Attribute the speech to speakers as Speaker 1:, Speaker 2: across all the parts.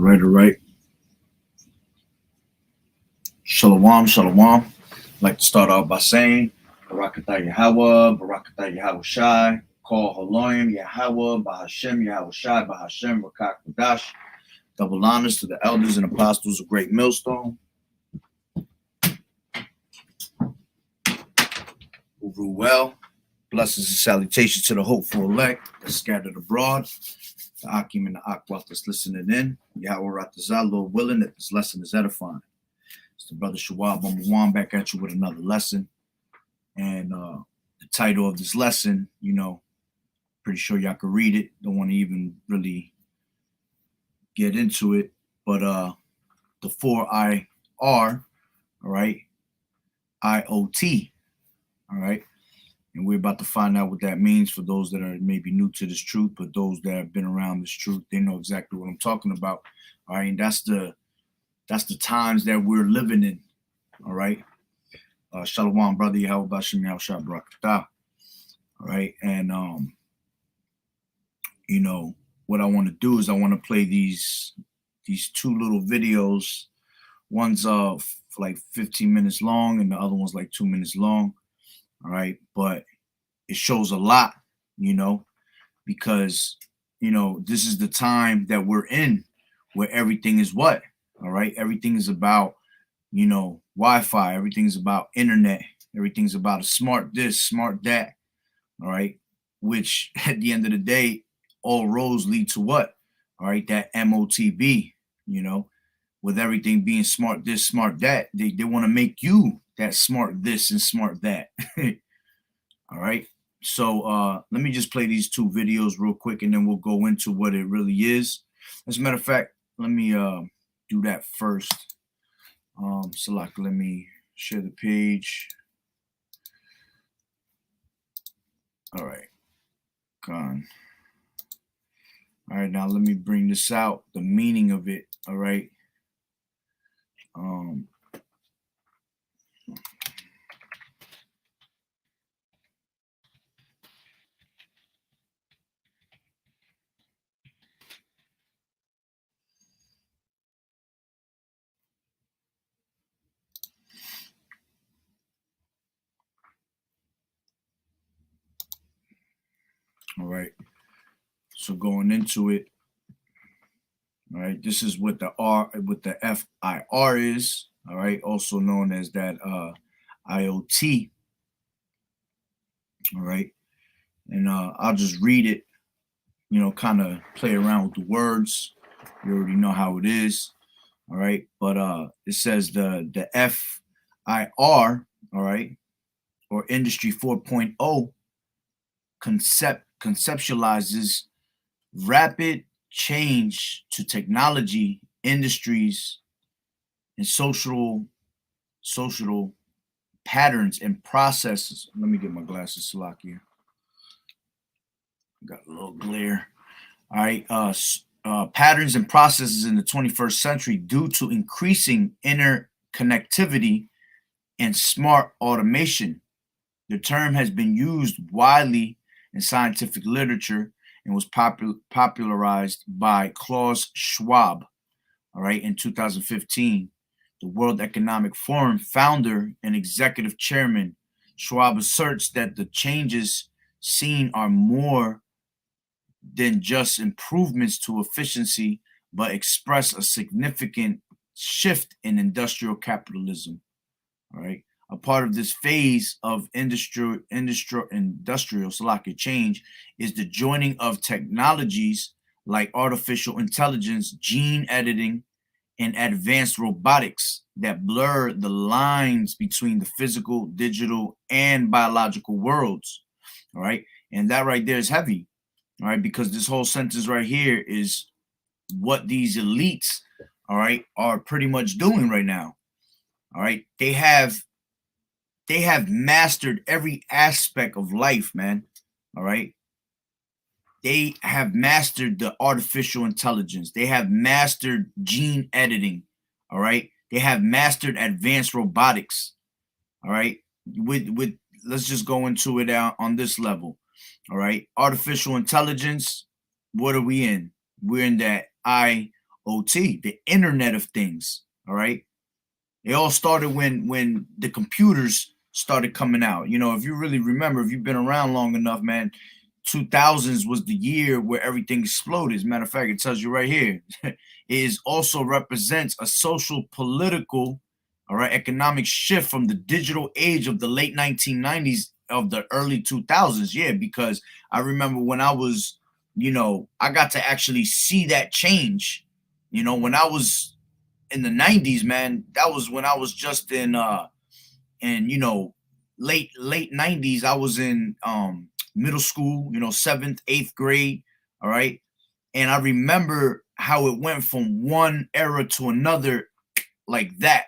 Speaker 1: All right. Shalom, shalom. I'd like to start off by saying, Barakatah Yahweh, Barakatah Yahweh Shai, Call Haloim, Yahweh, Bahashem, Yahweh Shai, Bahashem, Rakak Wadash. Double honors to the elders and apostles of Great Millstone, who rule well. Blessings and salutations to the hopeful elect that's scattered abroad, the Akim and the Akwat that's listening in. Yahweh Ratazah, Lord willing, that this lesson is edifying. It's the brother Shawab One back at you with another lesson. And the title of this lesson, pretty sure y'all can read it. Don't want to even really get into it. But the 4 IR, all right, I.O.T, all right. And we're about to find out what that means for those that are maybe new to this truth, but those that have been around this truth, they know exactly what I'm talking about. All right, and that's the times that we're living in. All right. Shalom, brother. Yahweh Bashem Yahweh Barakatah. All right. And what I want to do is I want to play these two little videos. One's like 15 minutes long and the other one's like 2 minutes long. All right, but it shows a lot, because this is the time that we're in where everything is what? All right, everything is about Wi-Fi, everything's about internet, everything's about a smart this, smart that. All right, which at the end of the day, all roads lead to what? All right, that MOTB, with everything being smart this, smart that. They want to make you that smart this and smart that. All right. So let me just play these two videos real quick and then we'll go into what it really is. As a matter of fact, let me do that first. Let me share the page. All right. Gone. All right, now let me bring this out, the meaning of it. All right. All right. So going into it, all right, this is what the FIR is, all right, also known as that I.O.T. All right. And I'll just read it, kind of play around with the words. You already know how it is. All right. But it says the FIR, all right, or Industry 4.0 conceptualizes rapid change to technology, industries, and social patterns and processes. Let me get my glasses, Salakia. Got a little glare. All right. Patterns and processes in the 21st century due to increasing interconnectivity and smart automation. The term has been used widely in scientific literature and was popularized by Klaus Schwab, all right, in 2015. The World Economic Forum founder and executive chairman, Schwab asserts that the changes seen are more than just improvements to efficiency, but express a significant shift in industrial capitalism. All right. A part of this phase of industrial change is the joining of technologies like artificial intelligence, gene editing, and advanced robotics that blur the lines between the physical, digital, and biological worlds. All right. And that right there is heavy. All right. Because this whole sentence right here is what these elites, all right, are pretty much doing right now. All right. They have mastered every aspect of life, man. All right. They have mastered the artificial intelligence. They have mastered gene editing. All right. They have mastered advanced robotics. All right. With let's just go into it on this level. All right. Artificial intelligence. What are we in? We're in that I.O.T, the Internet of Things. All right. It all started when the computers started coming out. You know, if you really remember, if you've been around long enough, man, 2000s was the year where everything exploded. As a matter of fact, it tells you right here. It is also represents a social, political, all right, economic shift from the digital age of the late 1990s of the early 2000s. Yeah, because I remember when I was, I got to actually see that change. When I was in the 90s, man, that was when I was just in late 90s. I was in middle school, 7th, 8th grade. All right. And I remember how it went from one era to another like that,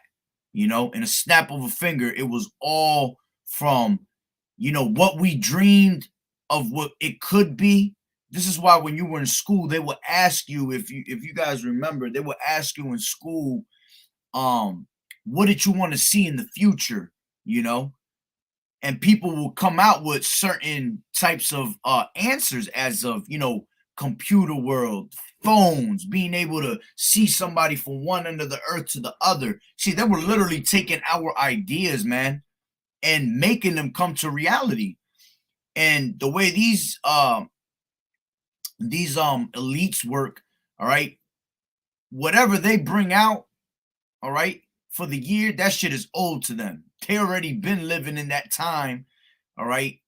Speaker 1: in a snap of a finger. It was all from, what we dreamed of what it could be. This is why when you were in school, they would ask you, if you guys remember, they would ask you in school, what did you want to see in the future, you know? And people will come out with certain types of answers as of, computer world, phones, being able to see somebody from one end of the earth to the other. See, they were literally taking our ideas, man, and making them come to reality. And the way these elites work, all right, whatever they bring out, all right, for the year, that shit is old to them. They already been living in that time, all right,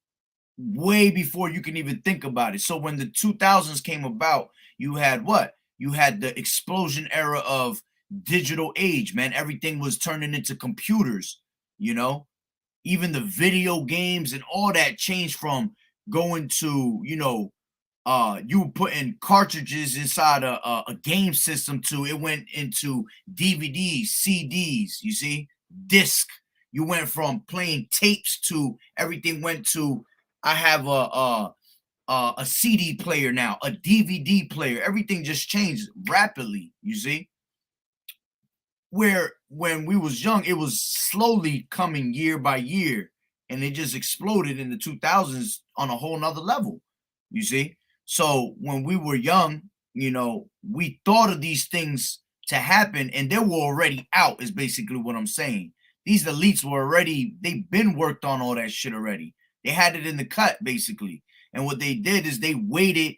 Speaker 1: way before you can even think about it. So when the 2000s came about, you had what? You had the explosion era of digital age, man. Everything was turning into computers, you know? Even the video games and all that changed from going to, you were putting cartridges inside a game system to it went into DVDs, CDs, you see, disc. You went from playing tapes to everything went to I have a CD player now, a DVD player. Everything just changed rapidly, you see. Where when we was young, it was slowly coming year by year, and it just exploded in the 2000s on a whole nother level, you see. So when we were young, we thought of these things to happen, and they were already out, is basically what I'm saying. These elites were already, they've been worked on all that shit already. They had it in the cut, basically. And what they did is they waited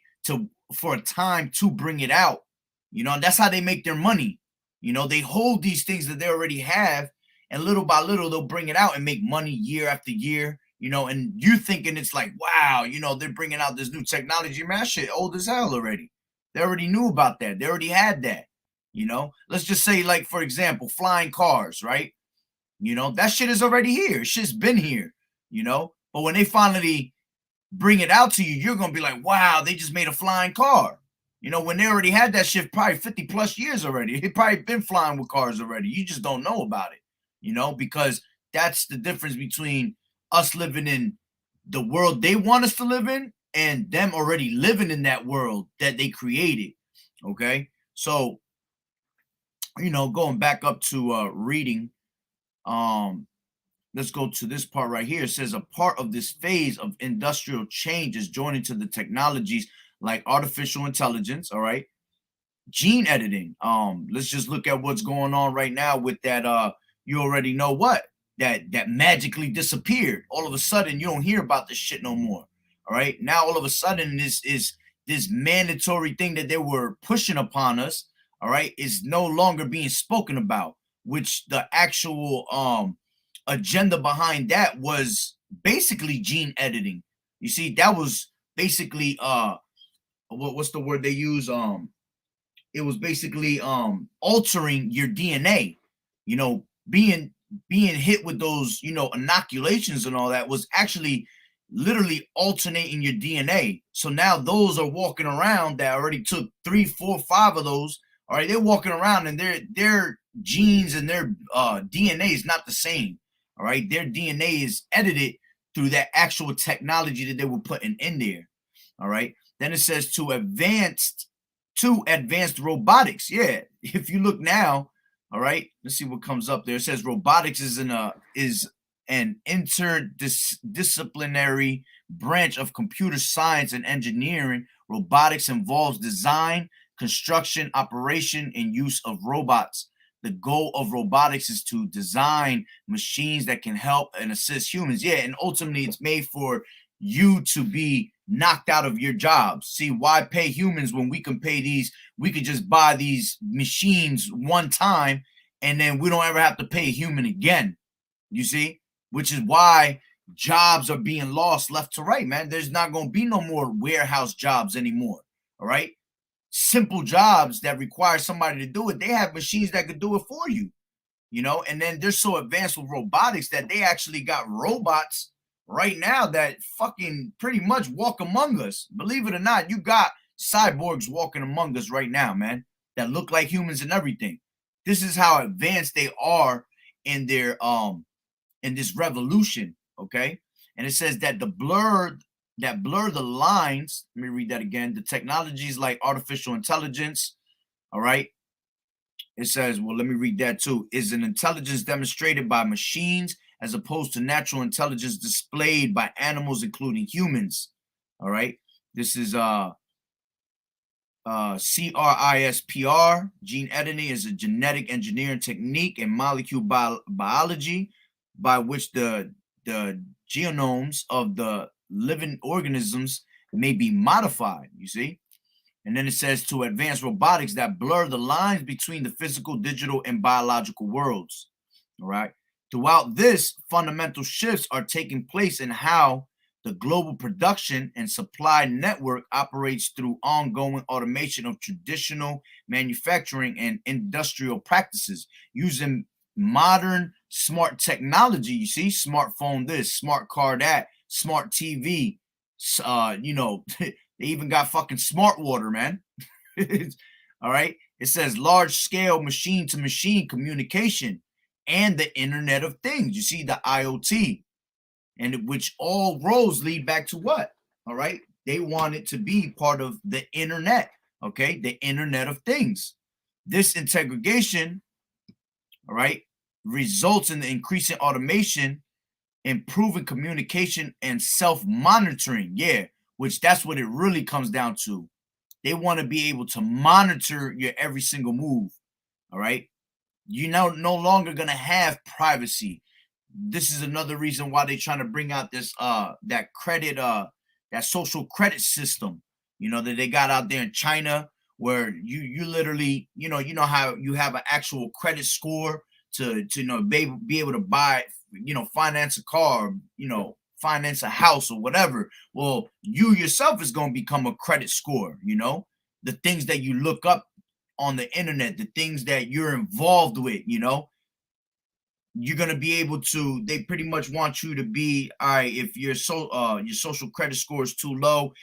Speaker 1: for a time to bring it out. And that's how they make their money. They hold these things that they already have, and little by little, they'll bring it out and make money year after year, and you're thinking it's like, wow, they're bringing out this new technology. Man, that shit old as hell already. They already knew about that. They already had that, Let's just say, like, for example, flying cars, right? That shit is already here. Shit's been here, But when they finally bring it out to you, you're going to be like, wow, they just made a flying car. When they already had that shit probably 50 plus years already. They probably been flying with cars already. You just don't know about it, because that's the difference between us living in the world they want us to live in and them already living in that world that they created. Okay. So, going back up to reading, let's go to this part right here. It says a part of this phase of industrial change is joining to the technologies like artificial intelligence, all right, gene editing. Let's just look at what's going on right now with that. You already know what that magically disappeared. All of a sudden, you don't hear about this shit no more. All right, now all of a sudden, this is this mandatory thing that they were pushing upon us. All right, is no longer being spoken about, which the actual agenda behind that was basically gene editing. You see, that was basically what's the word they use? It was basically altering your DNA. Being hit with those, inoculations and all that was actually literally alternating your DNA. So now those are walking around that already took 3, 4, 5 of those. All right, they're walking around and their genes and their DNA is not the same. All right, their DNA is edited through that actual technology that they were putting in there. All right. Then it says to advanced robotics. Yeah, if you look now, all right, let's see what comes up there. It says robotics is an interdisciplinary branch of computer science and engineering. Robotics involves design, construction, operation, and use of robots. The goal of robotics is to design machines that can help and assist humans. Yeah, and ultimately it's made for you to be knocked out of your jobs. See, why pay humans when we can pay these? We could just buy these machines one time and then we don't ever have to pay a human again. You see, which is why jobs are being lost left to right, man. There's not going to be no more warehouse jobs anymore. All right. Simple jobs that require somebody to do it. They have machines that could do it for you, you know, and then they're so advanced with robotics that they actually got robots right now that fucking pretty much walk among us. Believe it or not, you got cyborgs walking among us right now, man, that look like humans and everything. This is how advanced they are in their in this revolution, okay? And it says that blur the lines. Let me read that again. The technologies like artificial intelligence, all right? It says, well, let me read that too. Is an intelligence demonstrated by machines as opposed to natural intelligence displayed by animals, including humans. All right. This is CRISPR. Gene editing is a genetic engineering technique in molecule biology by which the genomes of the living organisms may be modified, you see? And then it says to advance robotics that blur the lines between the physical, digital, and biological worlds. All right. Throughout this, fundamental shifts are taking place in how the global production and supply network operates through ongoing automation of traditional manufacturing and industrial practices using modern smart technology. You see, smartphone this, smart car that, smart TV. You know, they even got fucking smart water, man. All right. It says large scale machine to machine communication and the Internet of Things. You see, the IoT, and which all roads lead back to what? All right. They want it to be part of the internet. Okay. The Internet of Things. This integration, all right, results in the increasing automation, improving communication, and self-monitoring. Yeah, which that's what it really comes down to. They want to be able to monitor your every single move. All right. You're now no longer gonna have privacy. This is another reason why they're trying to bring out this that credit that social credit system, you know, that they got out there in China, where you literally, you know how you have an actual credit score to you know be able to buy, you know, finance a car, you know, finance a house or whatever. Well, you yourself is going to become a credit score, you know, the things that you look up on the internet, the things that you're involved with, you know, you're gonna be able to. They pretty much want you to be, all right, if your social credit score is too low,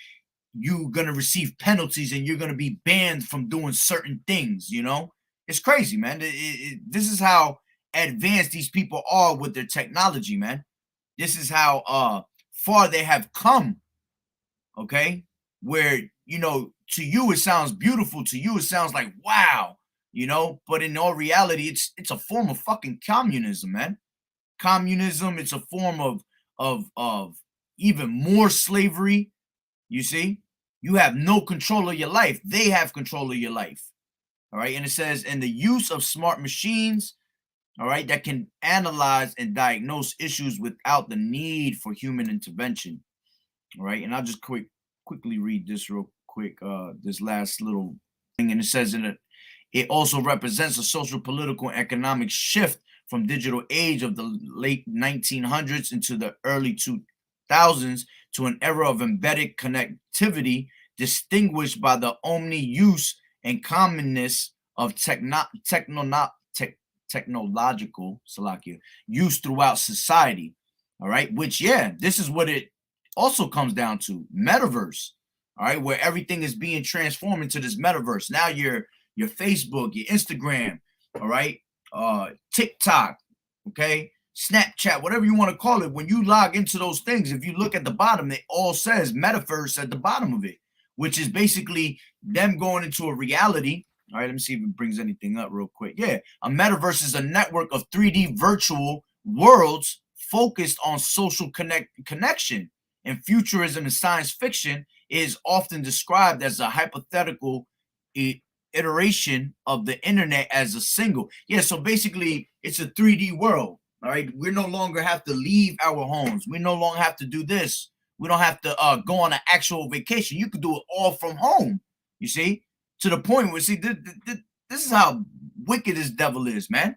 Speaker 1: you're gonna receive penalties and you're gonna be banned from doing certain things. You know, it's crazy, man. This is how advanced these people are with their technology, man. This is how far they have come. Okay, where, you know, to you it sounds beautiful, to you it sounds like wow, you know, but in all reality it's a form of fucking communism, man. Communism, it's a form of even more slavery. You see, you have no control of your life, they have control of your life. All right. And it says, in the use of smart machines, all right, that can analyze and diagnose issues without the need for human intervention. All right. And I'll just quickly read this real quick, this last little thing. And it says in it, it also represents a social, political, and economic shift from digital age of the late 1900s into the early 2000s to an era of embedded connectivity distinguished by the omni use and commonness of technological use throughout society. All right, which, yeah, this is what it also comes down to: metaverse. All right, where everything is being transformed into this metaverse. Now your Facebook, your Instagram, all right, TikTok, okay, Snapchat, whatever you want to call it. When you log into those things, if you look at the bottom, it all says metaverse at the bottom of it, which is basically them going into a reality. All right, let me see if it brings anything up real quick. Yeah, a metaverse is a network of 3D virtual worlds focused on social connection. And futurism and science fiction is often described as a hypothetical iteration of the internet as a single. Yeah, so basically it's a 3D world. All right, we no longer have to leave our homes. We no longer have to do this. We don't have to go on an actual vacation. You could do it all from home. You see, to the point where this is how wicked this devil is, man.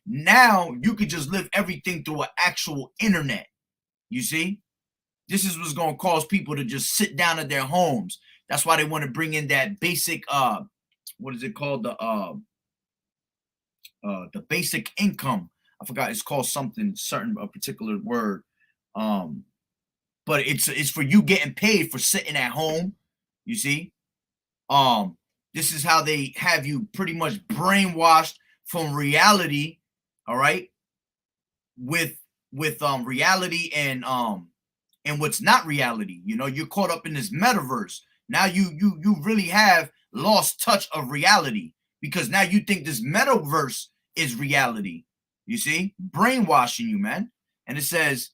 Speaker 1: Now you could just live everything through an actual internet. You see, this is what's going to cause people to just sit down at their homes. That's why they want to bring in that basic what is it called, the basic income. I forgot, it's called something certain, a particular word, but it's for you getting paid for sitting at home. You see, this is how they have you pretty much brainwashed from reality. All right, with reality and what's not reality. You know, you're caught up in this metaverse. Now you really have lost touch of reality, because now you think this metaverse is reality. You see, brainwashing you, man. And it says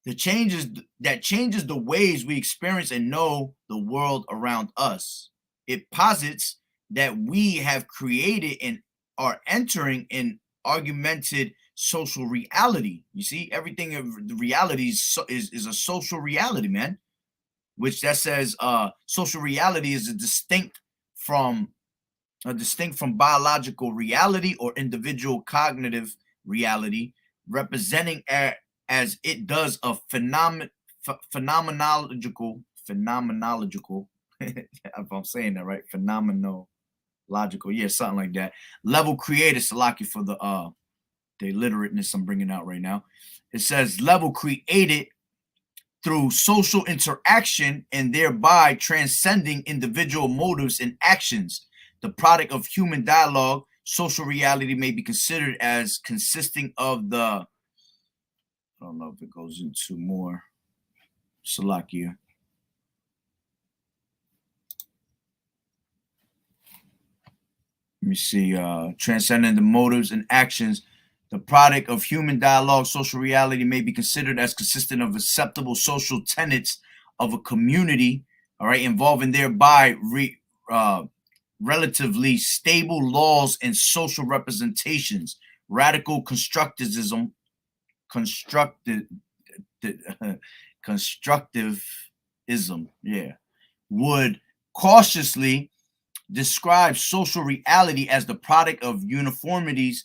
Speaker 1: the changes the ways we experience and know the world around us. It posits that we have created and are entering an augmented social reality. You see, everything of the reality is a social reality, man. Which that says social reality is distinct from biological reality or individual cognitive reality, representing as it does a phenomenological if I'm saying that right, phenomenological, yeah, something like that, level created. Salaki for the illiterateness I'm bringing out right now. It says level created through social interaction and thereby transcending individual motives and actions. The product of human dialogue, social reality may be considered as consisting of the, I don't know if it goes into more, Salakia. Let me see, transcending the motives and actions. The product of human dialogue, social reality may be considered as consistent of acceptable social tenets of a community, all right, involving thereby relatively stable laws and social representations. Radical constructivism, constructivism, yeah, would cautiously describe social reality as the product of uniformities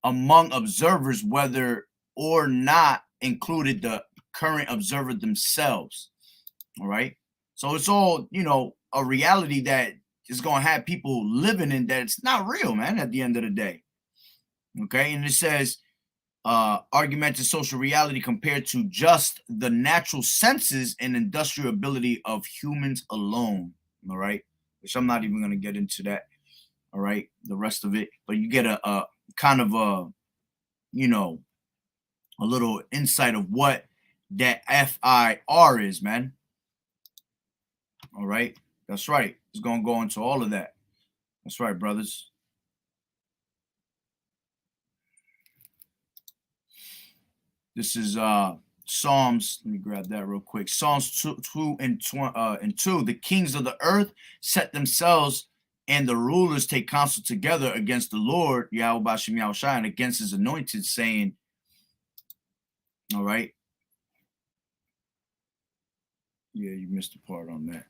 Speaker 1: among observers, whether or not included the current observer themselves. All right. So it's all, you know, a reality that is going to have people living in that it's not real, man, at the end of the day. Okay. And it says augmented social reality compared to just the natural senses and industrial ability of humans alone. All right. Which I'm not even going to get into that. All right. The rest of it. But you get a kind of a, you know, a little insight of what that FIR is, man. All right. That's right. It's going to go into all of that. That's right, brothers. This is Psalms. Let me grab that real quick. Psalms 2 and 2. The kings of the earth set themselves, and the rulers take counsel together against the Lord, Yahweh Bashem Yahushai, and against his anointed, saying, all right. Yeah, you missed a part on that.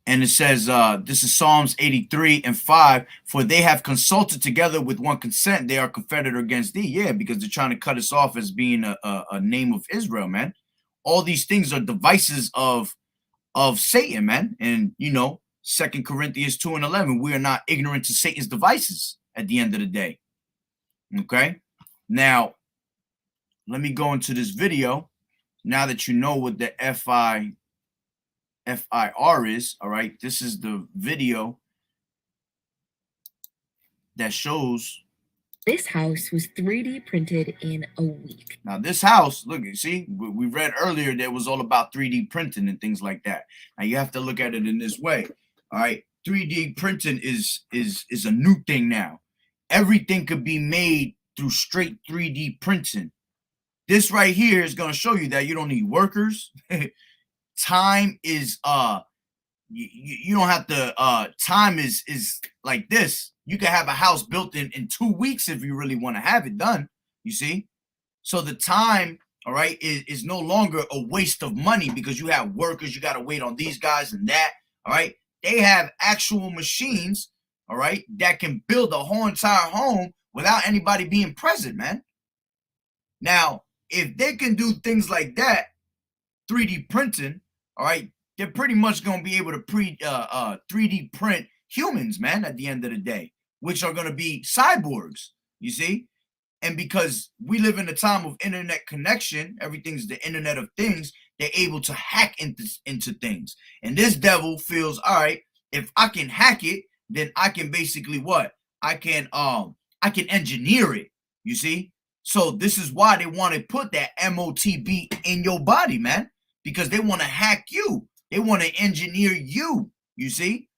Speaker 1: And it says, this is Psalms 83 and 5. For they have consulted together with one consent. They are confederate against thee. Yeah, because they're trying to cut us off as being a name of Israel, man. All these things are devices of Satan, man. And, you know, 2 Corinthians 2 and 11, we are not ignorant to Satan's devices at the end of the day. Okay. Now, let me go into this video. Now that you know what the FIR is, all right, this is the video that shows
Speaker 2: this house was 3D printed in a week.
Speaker 1: Now this house, look, you see, we read earlier that it was all about 3D printing and things like that. Now you have to look at it in this way. All right, 3D printing is a new thing now. Everything could be made through straight 3D printing. This right here is going to show you that you don't need workers. Time is you don't have to time is like this. You can have a house built in 2 weeks if you really want to have it done, you see. So the time, all right, is no longer a waste of money because you have workers, you got to wait on these guys and that, all right. They have actual machines, all right, that can build a whole entire home without anybody being present, man. Now, if they can do things like that, 3D printing, all right, they're pretty much going to be able to 3D print humans, man, at the end of the day, which are going to be cyborgs, you see? And because we live in a time of internet connection, everything's the internet of things, they're able to hack into things. And this devil feels, all right, if I can hack it, then I can basically what? I can engineer it, you see? So this is why they want to put that MOTB in your body, man, because they want to hack you. They want to engineer you, you see?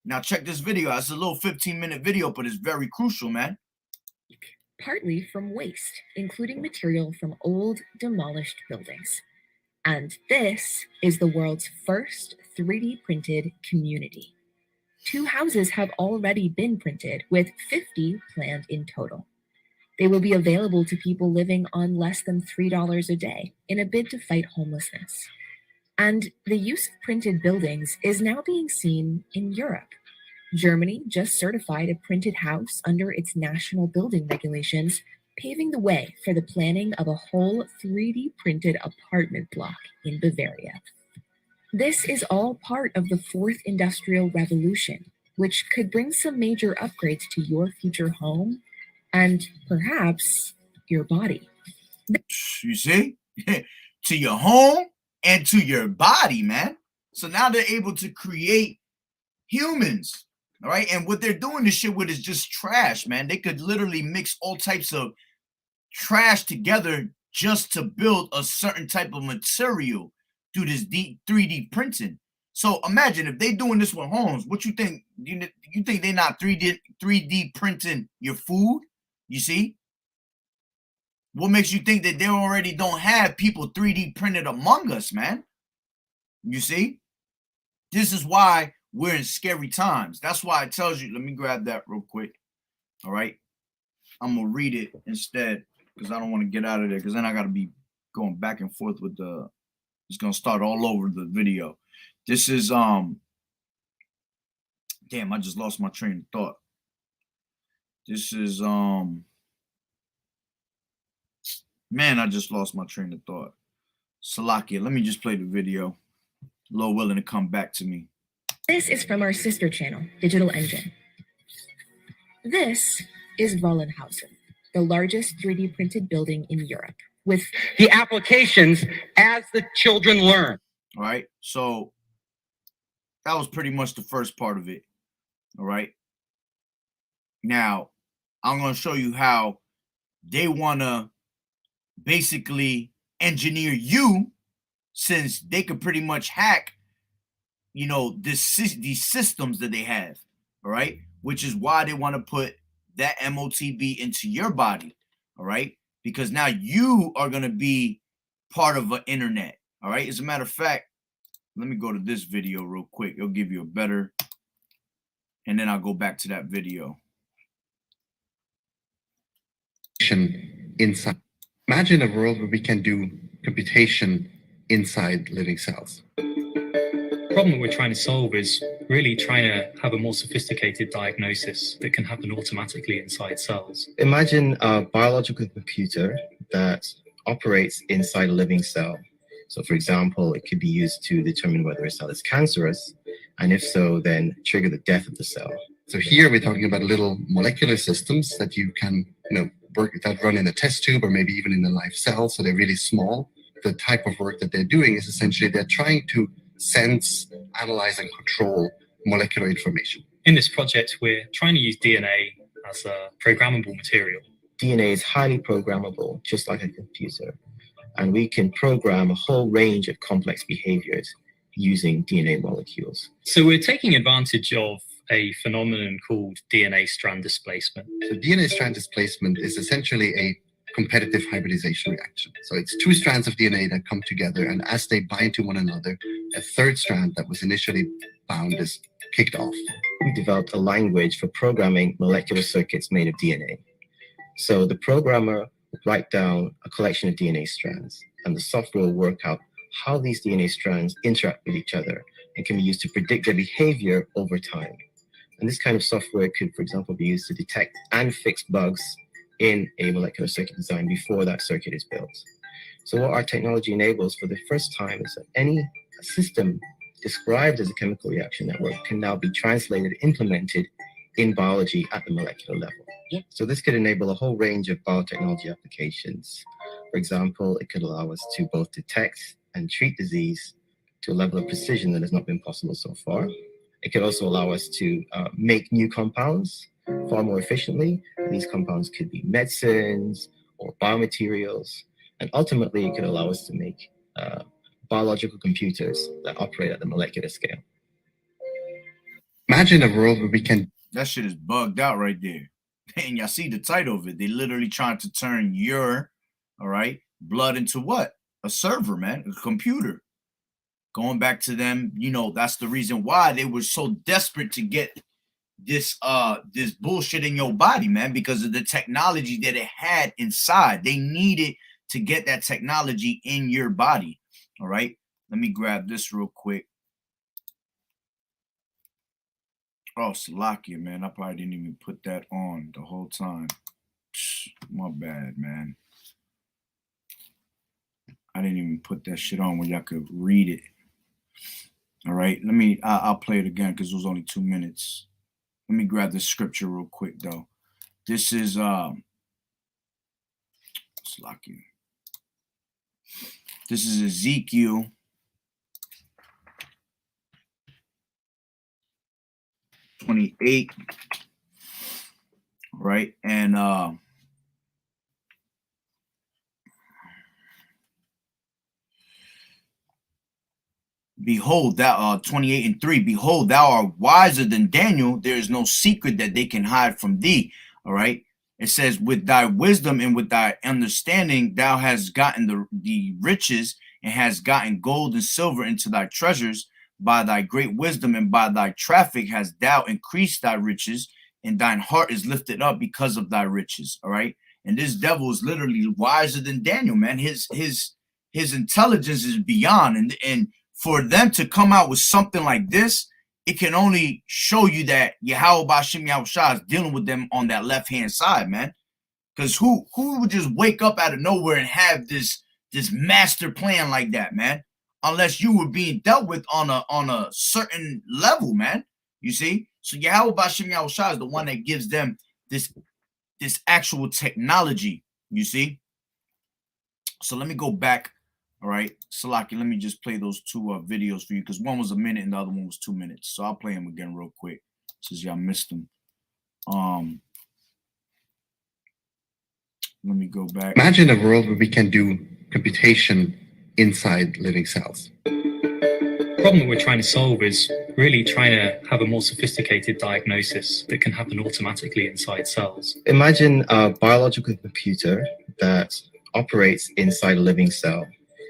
Speaker 1: Now check this video out. It's a little 15-minute video, but it's very crucial, man.
Speaker 2: Partly from waste, including material from old, demolished buildings. And this is the world's first 3D printed community. 2 houses have already been printed, with 50 planned in total. They will be available to people living on less than $3 a day in a bid to fight homelessness. And the use of printed buildings is now being seen in Europe. Germany just certified a printed house under its national building regulations, paving the way for the planning of a whole 3D printed apartment block in Bavaria. This is all part of the 4th Industrial Revolution, which could bring some major upgrades to your future home and perhaps your body.
Speaker 1: You see? To your home and to your body, man. So now they're able to create humans. All right. And what they're doing this shit with is just trash, man. They could literally mix all types of trash together just to build a certain type of material through this 3D printing. So imagine if they doing this with homes, what you think? You think they're not 3D printing your food? You see? What makes you think that they already don't have people 3D printed among us, man? You see? This is why we're in scary times. That's why it tells you. Let me grab that real quick. All right. I'm going to read it instead because I don't want to get out of there because then I got to be going back and forth with it's going to start all over the video. This is, damn, I just lost my train of thought. This is, man, I just lost my train of thought. Salakia, let me just play the video. Lord willing to come back to me.
Speaker 2: This is from our sister channel, Digital Engine. This is Wallenhausen, the largest 3D printed building in Europe, with
Speaker 3: the applications as the children learn.
Speaker 1: All right, so that was pretty much the first part of it. All right. Now, I'm going to show you how they want to basically engineer you, since they could pretty much hack, you know, these systems that they have, all right? Which is why they want to put that MOTB into your body, all right? Because now you are going to be part of an internet, all right? As a matter of fact, let me go to this video real quick. It'll give you a better, and then I'll go back to that video.
Speaker 4: Inside. Imagine a world where we can do computation inside living cells.
Speaker 5: The problem that we're trying to solve is really trying to have a more sophisticated diagnosis that can happen automatically inside cells.
Speaker 6: Imagine a biological computer that operates inside a living cell. So for example, it could be used to determine whether a cell is cancerous, and if so, then trigger the death of the cell.
Speaker 4: So here we're talking about little molecular systems that you can, work that run in a test tube or maybe even in a live cell. So they're really small. The type of work that they're doing is essentially they're trying to sense, analyze, and control molecular information.
Speaker 5: In this project, we're trying to use DNA as a programmable material.
Speaker 6: DNA is highly programmable, just like a computer. And we can program a whole range of complex behaviors using DNA molecules.
Speaker 5: So we're taking advantage of a phenomenon called DNA strand displacement.
Speaker 4: So DNA strand displacement is essentially a competitive hybridization reaction. So it's 2 strands of DNA that come together, and as they bind to one another, a 3rd strand that was initially bound is kicked off.
Speaker 6: We developed a language for programming molecular circuits made of DNA. So the programmer will write down a collection of DNA strands, and the software will work out how these DNA strands interact with each other and can be used to predict their behavior over time. And this kind of software could, for example, be used to detect and fix bugs in a molecular circuit design before that circuit is built. So what our technology enables for the first time is that any system described as a chemical reaction network can now be translated, implemented in biology at the molecular level.
Speaker 2: Yeah.
Speaker 6: So this could enable a whole range of biotechnology applications. For example, it could allow us to both detect and treat disease to a level of precision that has not been possible so far. It could also allow us to make new compounds far more efficiently. These compounds could be medicines or biomaterials. And ultimately, it could allow us to make biological computers that operate at the molecular scale.
Speaker 4: Imagine a world where we can.
Speaker 1: That shit is bugged out right there. And y'all see the title of it. They literally trying to turn your, all right, blood into what? A server, man, a computer. Going back to them, you know, that's the reason why they were so desperate to get this bullshit in your body, man, because of the technology that it had inside. They needed to get that technology in your body. All right. Let me grab this real quick. Oh, Salakia, man. I probably didn't even put that on the whole time. My bad, man. I didn't even put that shit on where y'all could read it. All right. I'll play it again because it was only 2 minutes. Let me grab the scripture real quick, though. This is Salakia. This is Ezekiel 28, right? And behold, thou 28:3, behold, thou art wiser than Daniel. There is no secret that they can hide from thee. All right. It says, with thy wisdom and with thy understanding, thou hast gotten the riches and hast gotten gold and silver into thy treasures. By thy great wisdom and by thy traffic hast thou increased thy riches, and thine heart is lifted up because of thy riches. All right. And this devil is literally wiser than Daniel, man. His intelligence is beyond. And for them to come out with something like this, it can only show you that Yahweh Bashim Yahushua is dealing with them on that left-hand side, man. Because who would just wake up out of nowhere and have this master plan like that, man? Unless you were being dealt with on a certain level, man. You see? So Yahweh Bashim Yahushua is the one that gives them this actual technology, you see? So let me go back. All right, Salaki, let me just play those two videos for you because one was a minute and the other one was 2 minutes. So I'll play them again real quick since y'all missed them. Let me go back.
Speaker 4: Imagine a world where we can do computation inside living cells.
Speaker 5: The problem that we're trying to solve is really trying to have a more sophisticated diagnosis that can happen automatically inside cells.
Speaker 6: Imagine a biological computer that operates inside a living cell.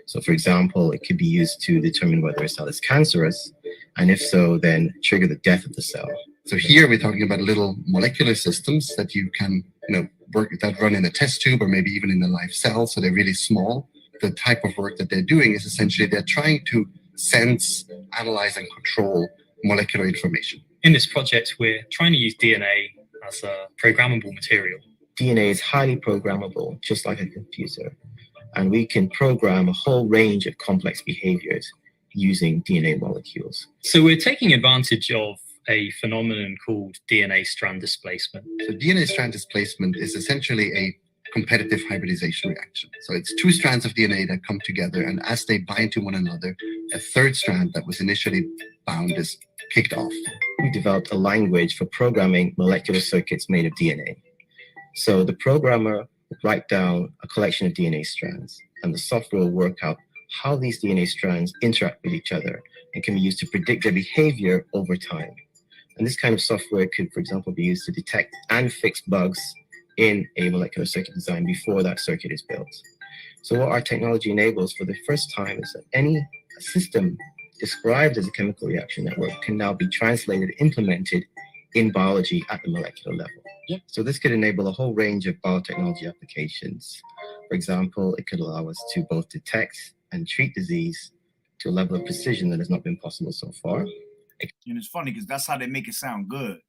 Speaker 6: So for example, it could be used to determine whether a cell is cancerous, and if so, then trigger the death of the cell.
Speaker 4: So here we're talking about little molecular systems that you can, work that run in a test tube or maybe even in a live cell. So they're really small. The type of work that they're doing is essentially they're trying to sense, analyze, and control molecular information.
Speaker 5: In this project, we're trying to use DNA as a programmable material.
Speaker 6: DNA is highly programmable, just like a computer. And we can program a whole range of complex behaviors using DNA molecules.
Speaker 5: So we're taking advantage of a phenomenon called DNA strand displacement.
Speaker 4: So DNA strand displacement is essentially a competitive hybridization reaction. So it's two strands of DNA that come together, and as they bind to one another, a third strand that was initially bound is kicked off.
Speaker 6: We developed a language for programming molecular circuits made of DNA. So the programmer will write down a collection of DNA strands, and the software will work out how these DNA strands interact with each other and can be used to predict their behavior over time. And this kind of software could, for example, be used to detect and fix bugs in a molecular circuit design before that circuit is built. So what our technology enables for the first time is that any system described as a chemical reaction network can now be translated, implemented in biology at the molecular level.
Speaker 2: Yeah.
Speaker 6: So this could enable a whole range of biotechnology applications. For example, it could allow us to both detect and treat disease to a level of precision that has not been possible so far.
Speaker 1: And it's funny because that's how they make it sound good.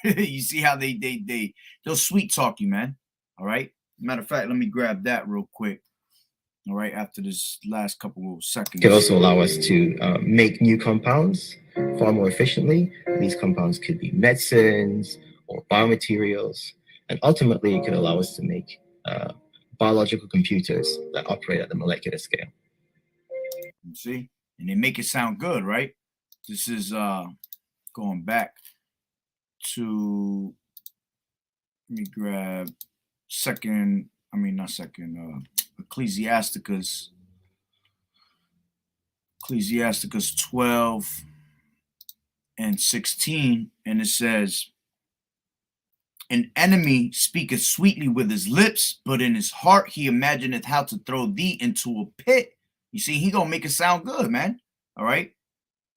Speaker 1: You see how they'll sweet talk you, man. All right. Matter of fact, let me grab that real quick. All right, after this last couple of seconds.
Speaker 6: It could also allow us to make new compounds far more efficiently. These compounds could be medicines or biomaterials. And ultimately, it could allow us to make biological computers that operate at the molecular scale.
Speaker 1: You see? And they make it sound good, right? This is going back to, let me grab Ecclesiasticus 12 and 16, and it says, an enemy speaketh sweetly with his lips, but in his heart he imagineth how to throw thee into a pit. You see, he gonna make it sound good, man. All right,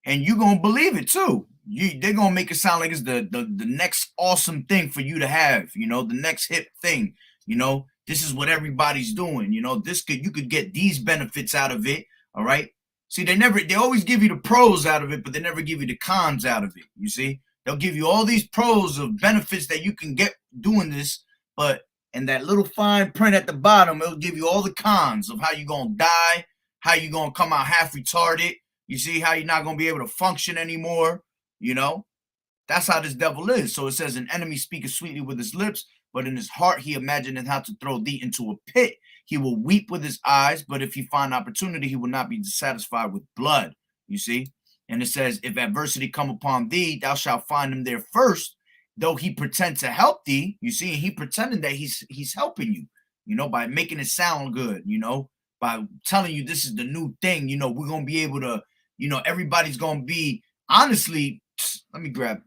Speaker 1: and you gonna believe it too. They're gonna make it sound like it's the next awesome thing for you to have. You know, the next hip thing. You know, this is what everybody's doing. You know, you could get these benefits out of it. All right. See, they always give you the pros out of it, but they never give you the cons out of it. You see, they'll give you all these pros of benefits that you can get doing this, but in that little fine print at the bottom, it'll give you all the cons of how you're gonna die, how you're gonna come out half retarded. You see, how you're not gonna be able to function anymore. You know, that's how this devil is. So it says, an enemy speaketh sweetly with his lips, but in his heart he imagineth how to throw thee into a pit. He will weep with his eyes, but if he find opportunity, he will not be dissatisfied with blood. You see? And it says, if adversity come upon thee, thou shalt find him there first, though he pretend to help thee. You see, and he pretending that he's helping you, you know, by making it sound good, you know, by telling you this is the new thing, you know, we're going to be able to, you know, everybody's going to be, honestly, let me grab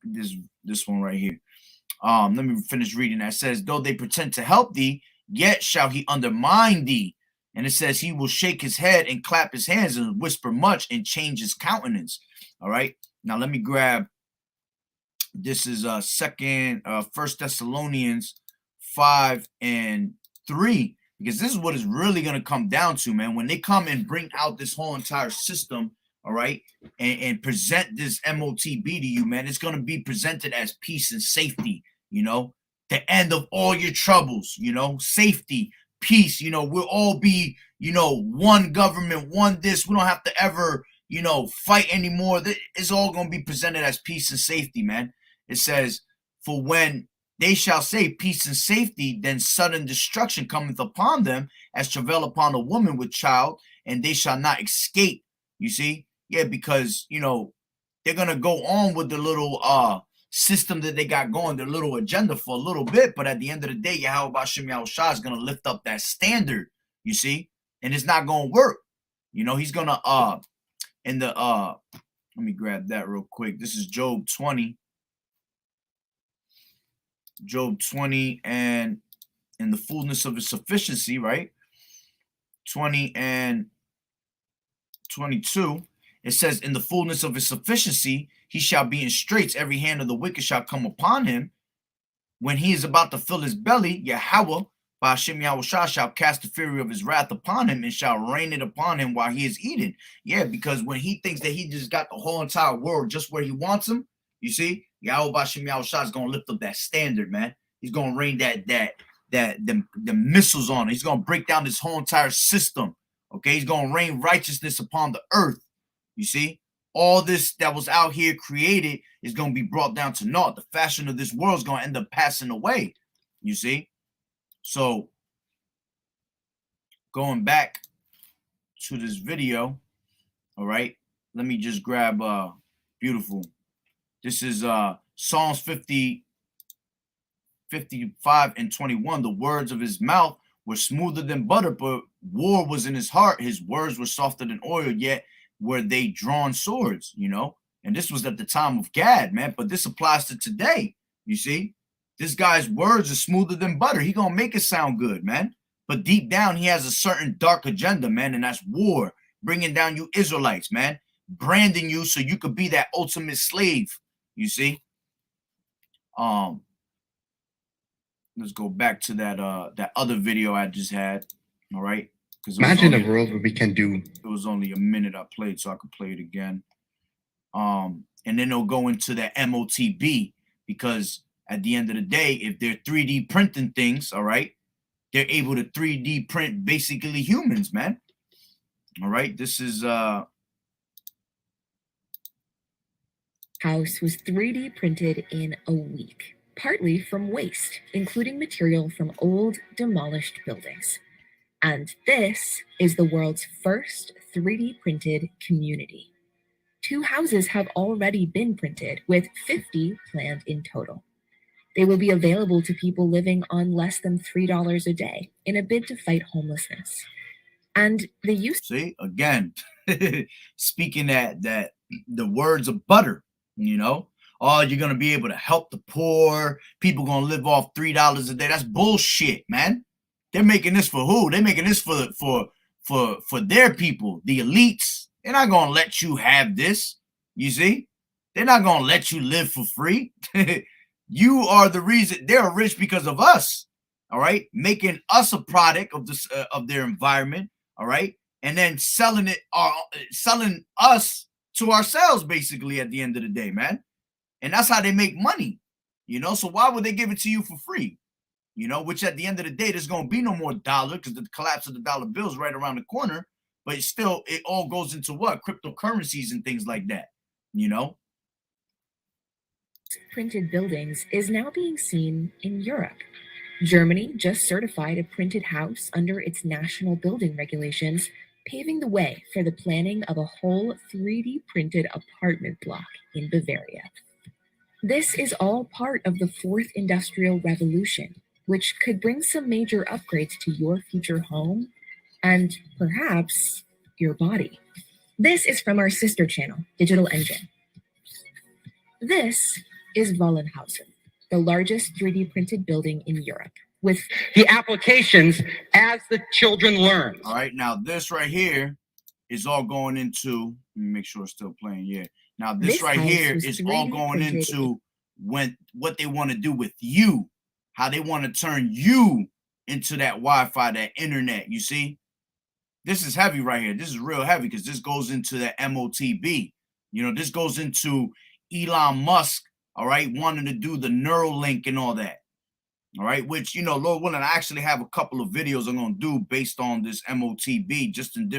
Speaker 1: this one right here. Let me finish reading. That says, though they pretend to help thee, yet shall he undermine thee. And it says, he will shake his head and clap his hands and whisper much and change his countenance. All right. Now let me grab, this is First Thessalonians 5 and 3, because this is what it's really going to come down to, man. When they come and bring out this whole entire system, all right, and present this MOTB to you, man, it's going to be presented as peace and safety, you know, the end of all your troubles, you know, safety, peace, you know, we'll all be, you know, one government, one this, we don't have to ever, you know, fight anymore. It's all going to be presented as peace and safety, man. It says, for when they shall say peace and safety, then sudden destruction cometh upon them as travail upon a woman with child, and they shall not escape. You see? Yeah, because, you know, they're going to go on with the little system that they got going, their little agenda for a little bit. But at the end of the day, Yahweh Bashem Yahushua is going to lift up that standard, you see? And it's not going to work. You know, he's going to, let me grab that real quick. This is Job 20. Job 20, and in the fullness of his sufficiency, right? 20 and 22. It says, in the fullness of his sufficiency, he shall be in straits. Every hand of the wicked shall come upon him. When he is about to fill his belly, Yahweh, by Hashem Yahushua, shall cast the fury of his wrath upon him and shall rain it upon him while he is eating. Yeah, because when he thinks that he just got the whole entire world just where he wants him, you see, Yahweh Hashem Yahushua is going to lift up that standard, man. He's going to rain the missiles on it. He's going to break down this whole entire system. Okay, he's going to rain righteousness upon the earth. You see, all this that was out here created is going to be brought down to naught. The fashion of this world is going to end up passing away. You see, so going back to this video, all right, let me just grab beautiful. This is Psalms 55 and 21. The words of his mouth were smoother than butter, but war was in his heart. His words were softer than oil, yet were they drawn swords, you know? And this was at the time of Gad, man, but this applies to today, you see? This guy's words are smoother than butter. He gonna make it sound good, man. But deep down, he has a certain dark agenda, man, and that's war, bringing down you Israelites, man. branding you so you could be that ultimate slave. You see? Let's go back to that other video I just had. All right. Because
Speaker 4: Imagine a world where we can do.
Speaker 1: It was only a minute I played, so I could play it again. And then they'll go into the MOTB, because at the end of the day, if they're 3D printing things, all right, they're able to 3D print basically humans, man. All right, this is
Speaker 2: house was 3D printed in a week, partly from waste, including material from old demolished buildings. And this is the world's first 3D printed community. 2 houses have already been printed, with 50 planned in total. They will be available to people living on less than $3 a day in a bid to fight homelessness. And the use.
Speaker 1: See, again, speaking that the words of butter, you know, oh, you're gonna be able to help the poor, people gonna live off $3 a day. That's bullshit, man. They're making this for who? They're making this for their people, the elites. They're not gonna let you have this. You see, they're not gonna let you live for free. You are the reason they're rich, because of us. All right, making us a product of this of their environment. All right, and then selling us to ourselves, basically, at the end of the day, man. And that's how they make money. You know, so why would they give it to you for free? You know, which at the end of the day, there's going to be no more dollar, because the collapse of the dollar bill is right around the corner. But it's still, it all goes into what? Cryptocurrencies and things like that, you know?
Speaker 2: Printed buildings is now being seen in Europe. Germany just certified a printed house under its national building regulations, paving the way for the planning of a whole 3D printed apartment block in Bavaria. This is all part of the 4th Industrial Revolution, which could bring some major upgrades to your future home and perhaps your body. This is from our sister channel, Digital Engine. This is Wallenhausen, the largest 3D printed building in Europe, with
Speaker 3: The applications as the children learn.
Speaker 1: All right, now this right here is all going into, let me make sure it's still playing, yeah. Now this right here is all going into what they want to do with you, how they want to turn you into that Wi-Fi, that internet, you see? This is heavy right here. This is real heavy, because this goes into the MOTB. You know, this goes into Elon Musk, all right, wanting to do the Neuralink and all that. All right, which, you know, Lord willing, I actually have a couple of videos I'm going to do based on this MOTB, just with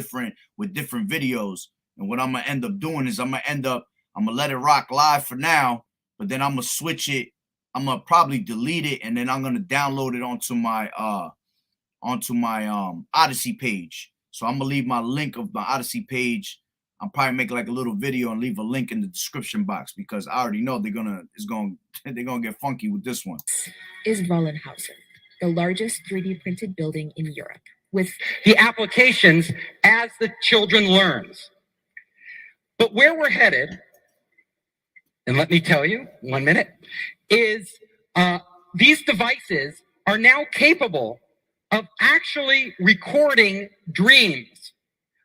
Speaker 1: different videos. And what I'm going to end up doing is I'm going to let it rock live for now, but then I'm going to switch it. I'm going to probably delete it, and then I'm going to download it onto my Odyssey page. So I'm going to leave my link of my Odyssey page. I'll probably make like a little video and leave a link in the description box, because I already know they're gonna get funky with this one.
Speaker 2: Is Wallenhausen, the largest 3D printed building in Europe, with
Speaker 3: The applications as the children learns. But where we're headed, and let me tell you, 1 minute, is these devices are now capable of actually recording dreams,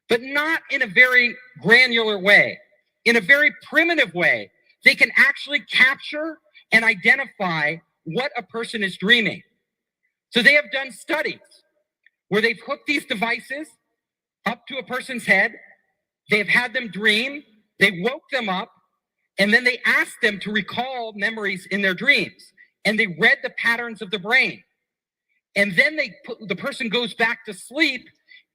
Speaker 3: but not in a very granular way, in a very primitive way. They can actually capture and identify what a person is dreaming. So they have done studies where they've hooked these devices up to a person's head. They've had them dream, they woke them up, and then they asked them to recall memories in their dreams. And they read the patterns of the brain. And then the person goes back to sleep,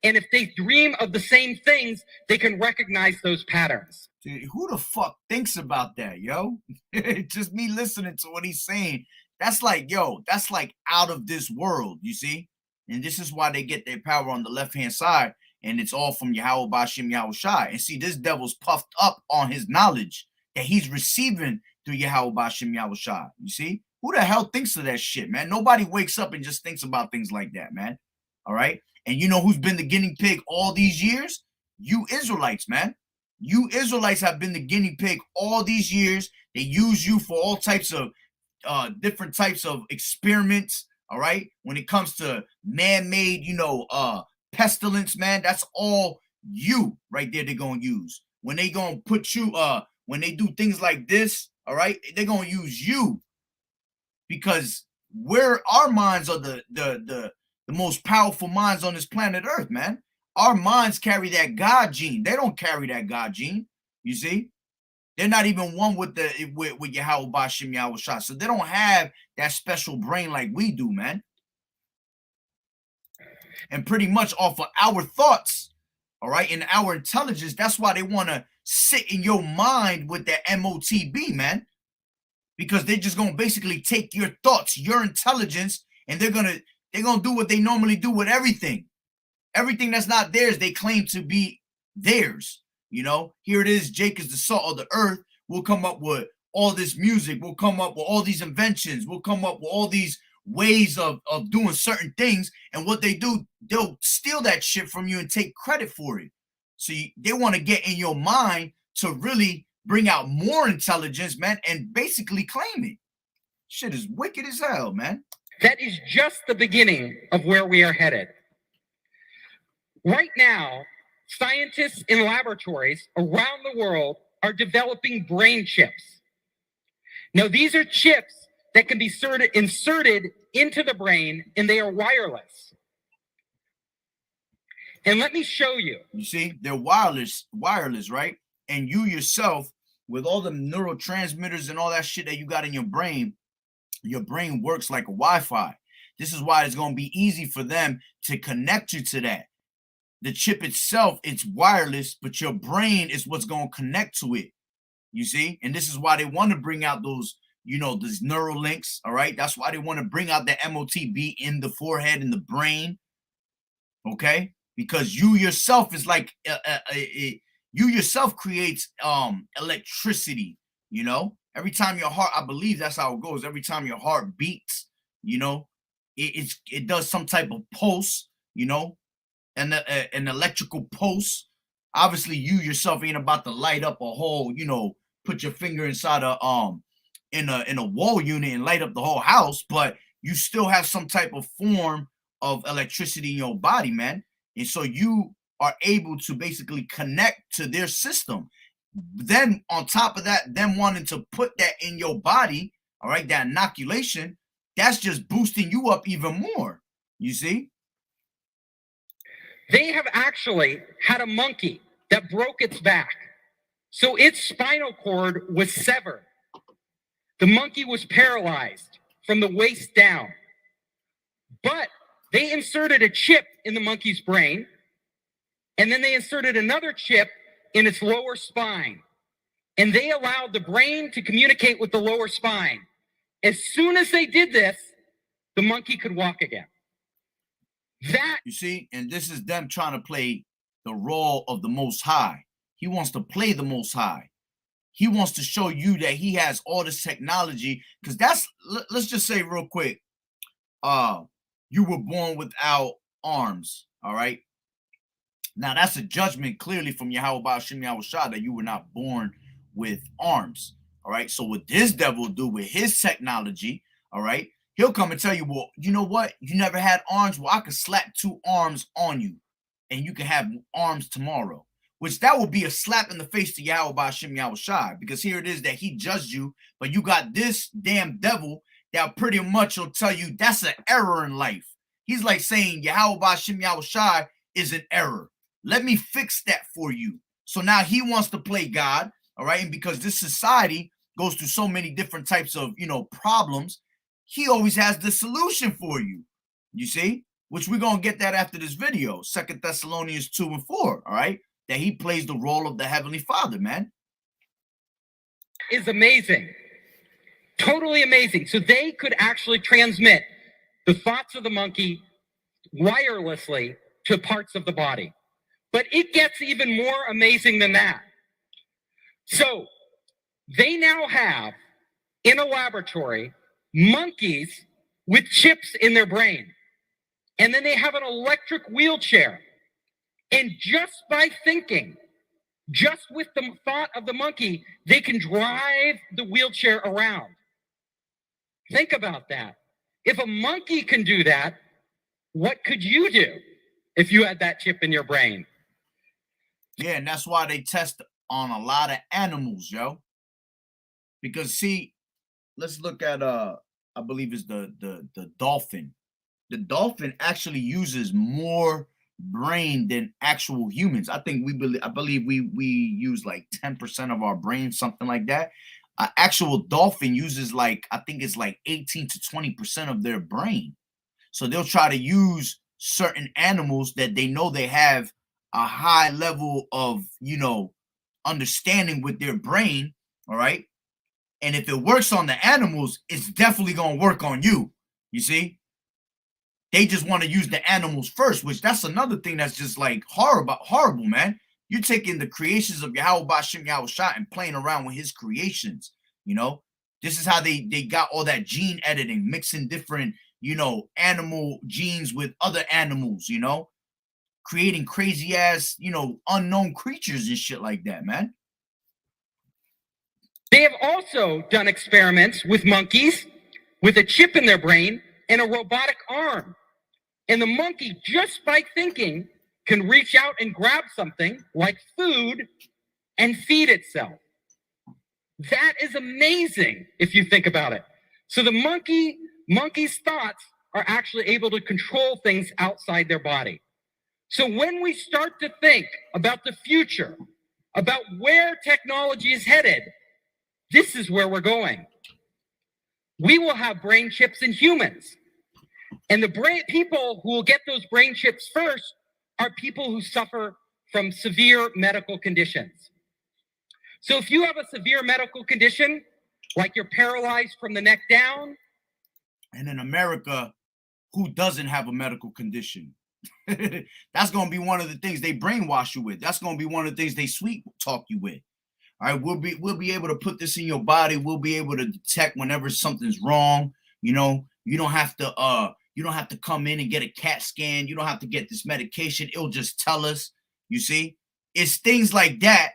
Speaker 3: and if they dream of the same things, they can recognize those patterns.
Speaker 1: Dude, who the fuck thinks about that, yo? Just me listening to what he's saying. That's like, yo, that's like out of this world, you see? And this is why they get their power on the left-hand side, and it's all from Yahweh Bashim Yahweh Shai. And see, this devil's puffed up on his knowledge that he's receiving through Yahweh Bashim Yahweh Shai. You see? Who the hell thinks of that shit, man? Nobody wakes up and just thinks about things like that, man. All right? And you know who's been the guinea pig all these years? You Israelites, man. You Israelites have been the guinea pig all these years. They use you for all types of different types of experiments, all right? When it comes to man-made, pestilence, man, that's all you right there they're going to use, when they gonna put you, when they do things like this, all right, they're gonna use you because our minds are the most powerful minds on this planet Earth, man. Our minds carry that God gene. They don't carry that God gene. You see, they're not even one with Yahweh Bashim Yahweh Shah. So they don't have that special brain like we do, man. And pretty much off of our thoughts, all right, and our intelligence, that's why they want to sit in your mind with that MOTB, man. Because they're just gonna basically take your thoughts, your intelligence, and they're gonna do what they normally do with everything. Everything that's not theirs, they claim to be theirs. You know, here it is, Jake is the salt of the earth. We'll come up with all this music, we'll come up with all these inventions, we'll come up with all these ways of doing certain things. And what they do, they'll steal that shit from you and take credit for it. So they want to get in your mind to really bring out more intelligence, man, and basically claim it. Shit is wicked as hell, man.
Speaker 3: That is just the beginning of where we are headed. Right now, scientists in laboratories around the world are developing brain chips. Now, these are chips that can be inserted into the brain, and they are wireless. And let me show you.
Speaker 1: You see, they're wireless, right? And you yourself, with all the neurotransmitters and all that shit that you got in your brain works like a Wi-Fi. This is why it's going to be easy for them to connect you to that. The chip itself, it's wireless, but your brain is what's going to connect to it. You see? And this is why they want to bring out those, you know, these neural links, all right? That's why they want to bring out the MOTB in the forehead, in the brain, okay? Because you yourself is like, you yourself creates electricity, you know? Every time your heart, I believe that's how it goes. Every time your heart beats, you know, it does some type of pulse, you know, and an electrical pulse. Obviously, you yourself ain't about to light up a whole, you know, put your finger inside in a wall unit and light up the whole house, but you still have some type of form of electricity in your body, man. And so you are able to basically connect to their system. Then on top of that, them wanting to put that in your body, all right, that inoculation, that's just boosting you up even more. You see?
Speaker 3: They have actually had a monkey that broke its back. So its spinal cord was severed. The monkey was paralyzed from the waist down. But they inserted a chip in the monkey's brain, and then they inserted another chip in its lower spine. And they allowed the brain to communicate with the lower spine. As soon as they did this, the monkey could walk again. That,
Speaker 1: you see, and this is them trying to play the role of the Most High. He wants to play the Most High. He wants to show you that he has all this technology, because let's just say real quick, you were born without arms, all right? Now, that's a judgment clearly from Yahweh Ba'ashim Yahweh Shah that you were not born with arms, all right? So what this devil do with his technology, all right, he'll come and tell you, well, you know what? You never had arms? Well, I could slap 2 arms on you, and you can have arms tomorrow, which that will be a slap in the face to Yahweh Ba'ashim Yahweh Shah, because here it is that he judged you, but you got this damn devil that pretty much will tell you that's an error in life. He's like saying Yahweh Ba'ashim Yahweh Shah is an error. Let me fix that for you. So now he wants to play God, all right? And because this society goes through so many different types of, you know, problems, he always has the solution for you, you see? Which we're going to get that after this video, 2 Thessalonians 2 and 4, all right? That he plays the role of the Heavenly Father, man.
Speaker 3: is amazing. Totally amazing. So they could actually transmit the thoughts of the monkey wirelessly to parts of the body. But it gets even more amazing than that. So they now have, in a laboratory, monkeys with chips in their brain. And then they have an electric wheelchair. And just by thinking, just with the thought of the monkey, they can drive the wheelchair around. Think about that. If a monkey can do that, what could you do if you had that chip in your brain?
Speaker 1: Yeah, and that's why they test on a lot of animals, yo. Because see, let's look at I believe it's the dolphin. The dolphin actually uses more brain than actual humans. I believe we use like 10% of our brain, something like that. An actual dolphin uses like, I think it's like 18 to 20% of their brain. So they'll try to use certain animals that they know they have a high level of, understanding with their brain, all right? And if it works on the animals, it's definitely going to work on you. You see? They just want to use the animals first, which that's another thing that's just like horrible, man. You're taking the creations of Yahweh Bashem Yahweh Shah and playing around with his creations, This is how they got all that gene editing, mixing different, animal genes with other animals, creating crazy ass, unknown creatures and shit like that, man.
Speaker 3: They have also done experiments with monkeys with a chip in their brain and a robotic arm. And the monkey, just by thinking, can reach out and grab something like food and feed itself. That is amazing if you think about it. So the monkey's thoughts are actually able to control things outside their body. So when we start to think about the future, about where technology is headed, this is where we're going. We will have brain chips in humans. And the people who will get those brain chips first are people who suffer from severe medical conditions. So if you have a severe medical condition, like you're paralyzed from the neck down.
Speaker 1: And in America, who doesn't have a medical condition? That's going to be one of the things they brainwash you with. That's going to be one of the things they sweet talk you with. All right, we'll be able to put this in your body. We'll be able to detect whenever something's wrong. You don't have to come in and get a CAT scan. You don't have to get this medication. It'll just tell us. You see, it's things like that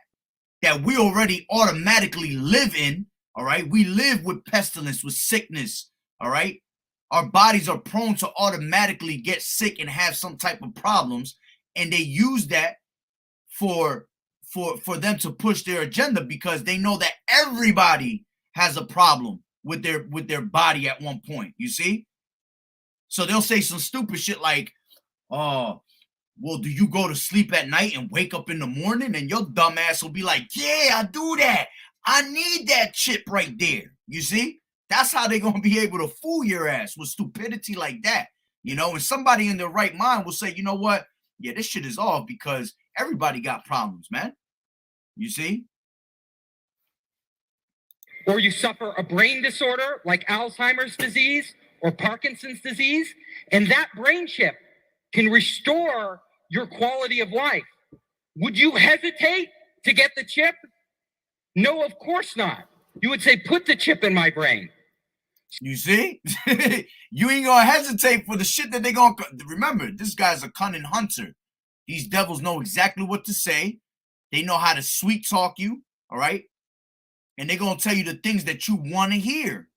Speaker 1: we already automatically live in. All right, we live with pestilence, with sickness. All right, our bodies are prone to automatically get sick and have some type of problems, and they use that for them to push their agenda, because they know that everybody has a problem with their body at one point, you see? So they'll say some stupid shit like, well, do you go to sleep at night and wake up in the morning? And your dumb ass will be like, yeah, I do that. I need that chip right there. You see? That's how they're going to be able to fool your ass with stupidity like that. And somebody in their right mind will say, you know what? Yeah, this shit is off, because everybody got problems, man. You see?
Speaker 3: Or you suffer a brain disorder like Alzheimer's disease or Parkinson's disease, and that brain chip can restore your quality of life. Would you hesitate to get the chip? No, of course not. You would say, put the chip in my brain.
Speaker 1: You see? You ain't gonna hesitate for the shit that they gonna... Remember, this guy's a cunning hunter. These devils know exactly what to say. They know how to sweet talk you, all right? And they're going to tell you the things that you want to hear.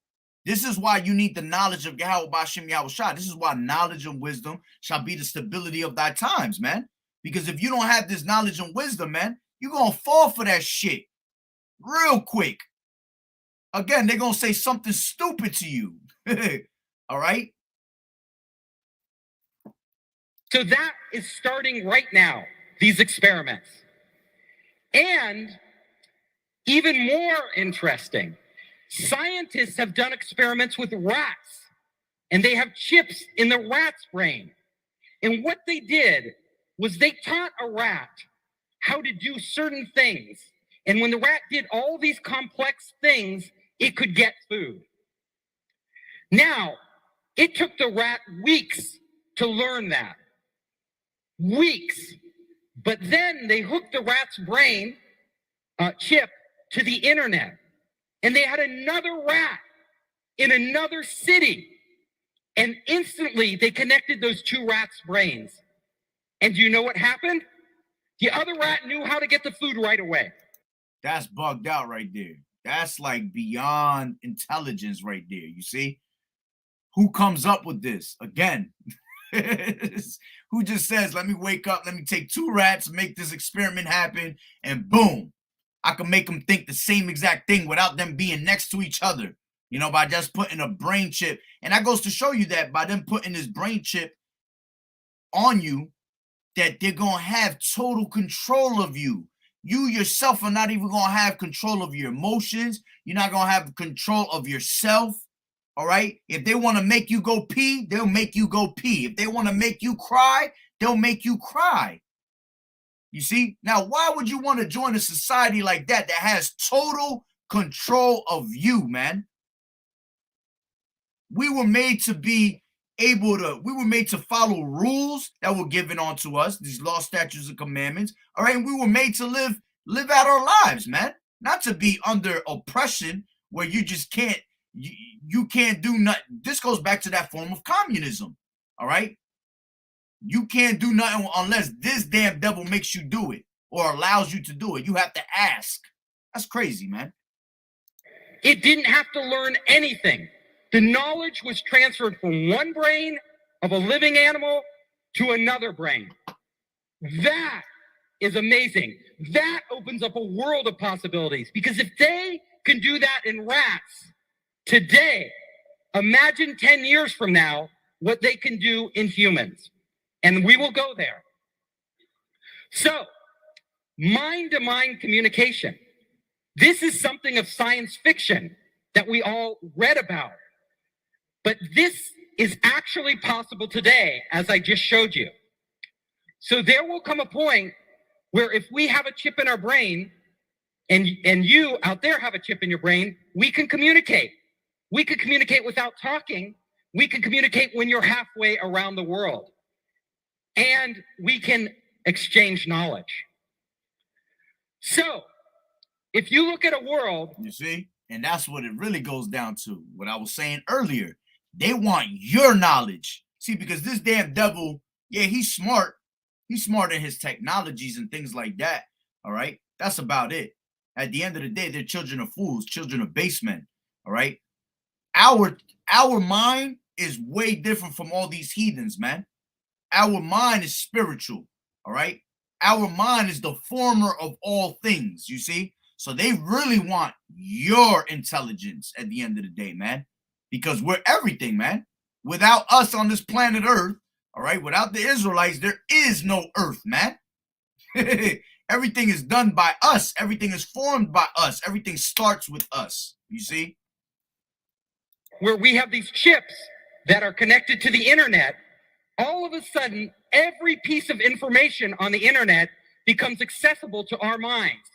Speaker 1: This is why you need the knowledge of Yahweh Bashem Yahweh Shah. This is why knowledge and wisdom shall be the stability of thy times, man. Because if you don't have this knowledge and wisdom, man, you're going to fall for that shit real quick. Again, they're going to say something stupid to you. All right?
Speaker 3: So that is starting right now, these experiments. And even more interesting, scientists have done experiments with rats, and they have chips in the rat's brain. And what they did was they taught a rat how to do certain things. And when the rat did all these complex things, it could get food. Now, it took the rat weeks to learn that. Weeks. But then they hooked the rat's brain chip to the internet. And they had another rat in another city. And instantly they connected those two rats' brains. And do you know what happened? The other rat knew how to get the food right away.
Speaker 1: That's bugged out right there. That's like beyond intelligence right there. You see? Who comes up with this? Again, who just says, let me wake up, let me take two rats, make this experiment happen, and boom. I can make them think the same exact thing without them being next to each other, you know, by just putting a brain chip. And that goes to show you that by them putting this brain chip on you, that they're going to have total control of you. You yourself are not even going to have control of your emotions. You're not going to have control of yourself. All right. If they want to make you go pee, they'll make you go pee. If they want to make you cry, they'll make you cry. You see? Now, why would you want to join a society like that that has total control of you, man? We were made to be able to, we were made to follow rules that were given onto us, these laws, statutes, and commandments. All right. And we were made to live out our lives, man, not to be under oppression where you just can't, you can't do nothing. This goes back to that form of communism. All right. You can't do nothing unless this damn devil makes you do it or allows you to do it. You have to ask. That's crazy, man.
Speaker 3: It didn't have to learn anything. The knowledge was transferred from one brain of a living animal to another brain. That is amazing. That opens up a world of possibilities, because if they can do that in rats today, imagine 10 years from now what they can do in humans. And we will go there. So, mind-to-mind communication. This is something of science fiction that we all read about. But this is actually possible today, as I just showed you. So there will come a point where if we have a chip in our brain, and you out there have a chip in your brain, we can communicate. We can communicate without talking. We can communicate when you're halfway around the world. And we can exchange knowledge. So, if you look at a world...
Speaker 1: You see? And that's what it really goes down to. What I was saying earlier. They want your knowledge. See, because this damn devil, yeah, he's smart. He's smart in his technologies and things like that. All right? That's about it. At the end of the day, they're children of fools, children of basemen. All right? Our mind is way different from all these heathens, man. Our mind is spiritual, all right? Our mind is the former of all things, you see? So they really want your intelligence at the end of the day, man, because we're everything, man. Without us on this planet Earth, all right, without the Israelites, there is no Earth, man. Everything is done by us. Everything is formed by us. Everything starts with us, you see?
Speaker 3: Where we have these chips that are connected to the internet, all of a sudden, every piece of information on the internet becomes accessible to our minds.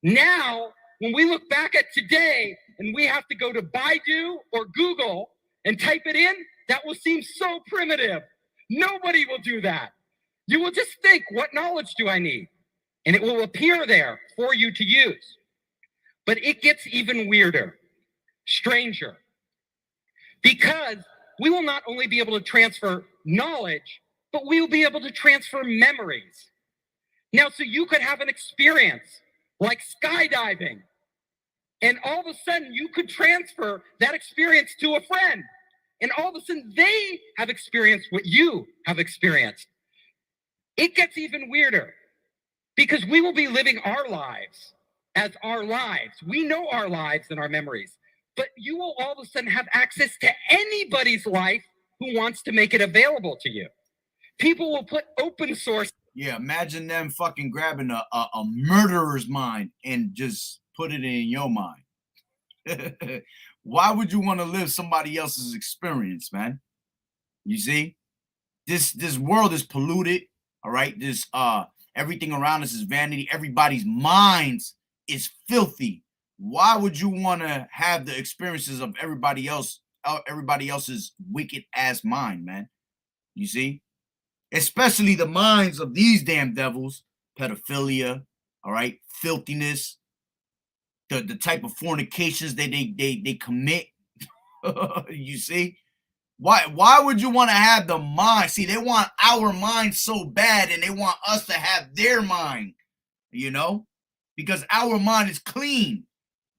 Speaker 3: Now, when we look back at today and we have to go to Baidu or Google and type it in, that will seem so primitive. Nobody will do that. You will just think, what knowledge do I need? And it will appear there for you to use. But it gets even weirder, stranger, because we will not only be able to transfer knowledge, but we will be able to transfer memories. Now, so you could have an experience like skydiving, and all of a sudden you could transfer that experience to a friend, and all of a sudden they have experienced what you have experienced. It gets even weirder, because we will be living our lives as our lives. We know our lives and our memories, but you will all of a sudden have access to anybody's life who wants to make it available to you. People will put open source.
Speaker 1: Yeah, imagine them fucking grabbing a murderer's mind and just put it in your mind. Why would you want to live somebody else's experience, man? You see? This world is polluted, all right? This everything around us is vanity. Everybody's minds is filthy. Why would you want to have the experiences of everybody else's wicked ass mind, man? You see? Especially the minds of these damn devils, pedophilia, all right, filthiness, the type of fornications that they commit. You see? Why would you want to have the mind? See, they want our mind so bad, and they want us to have their mind, you know? Because our mind is clean.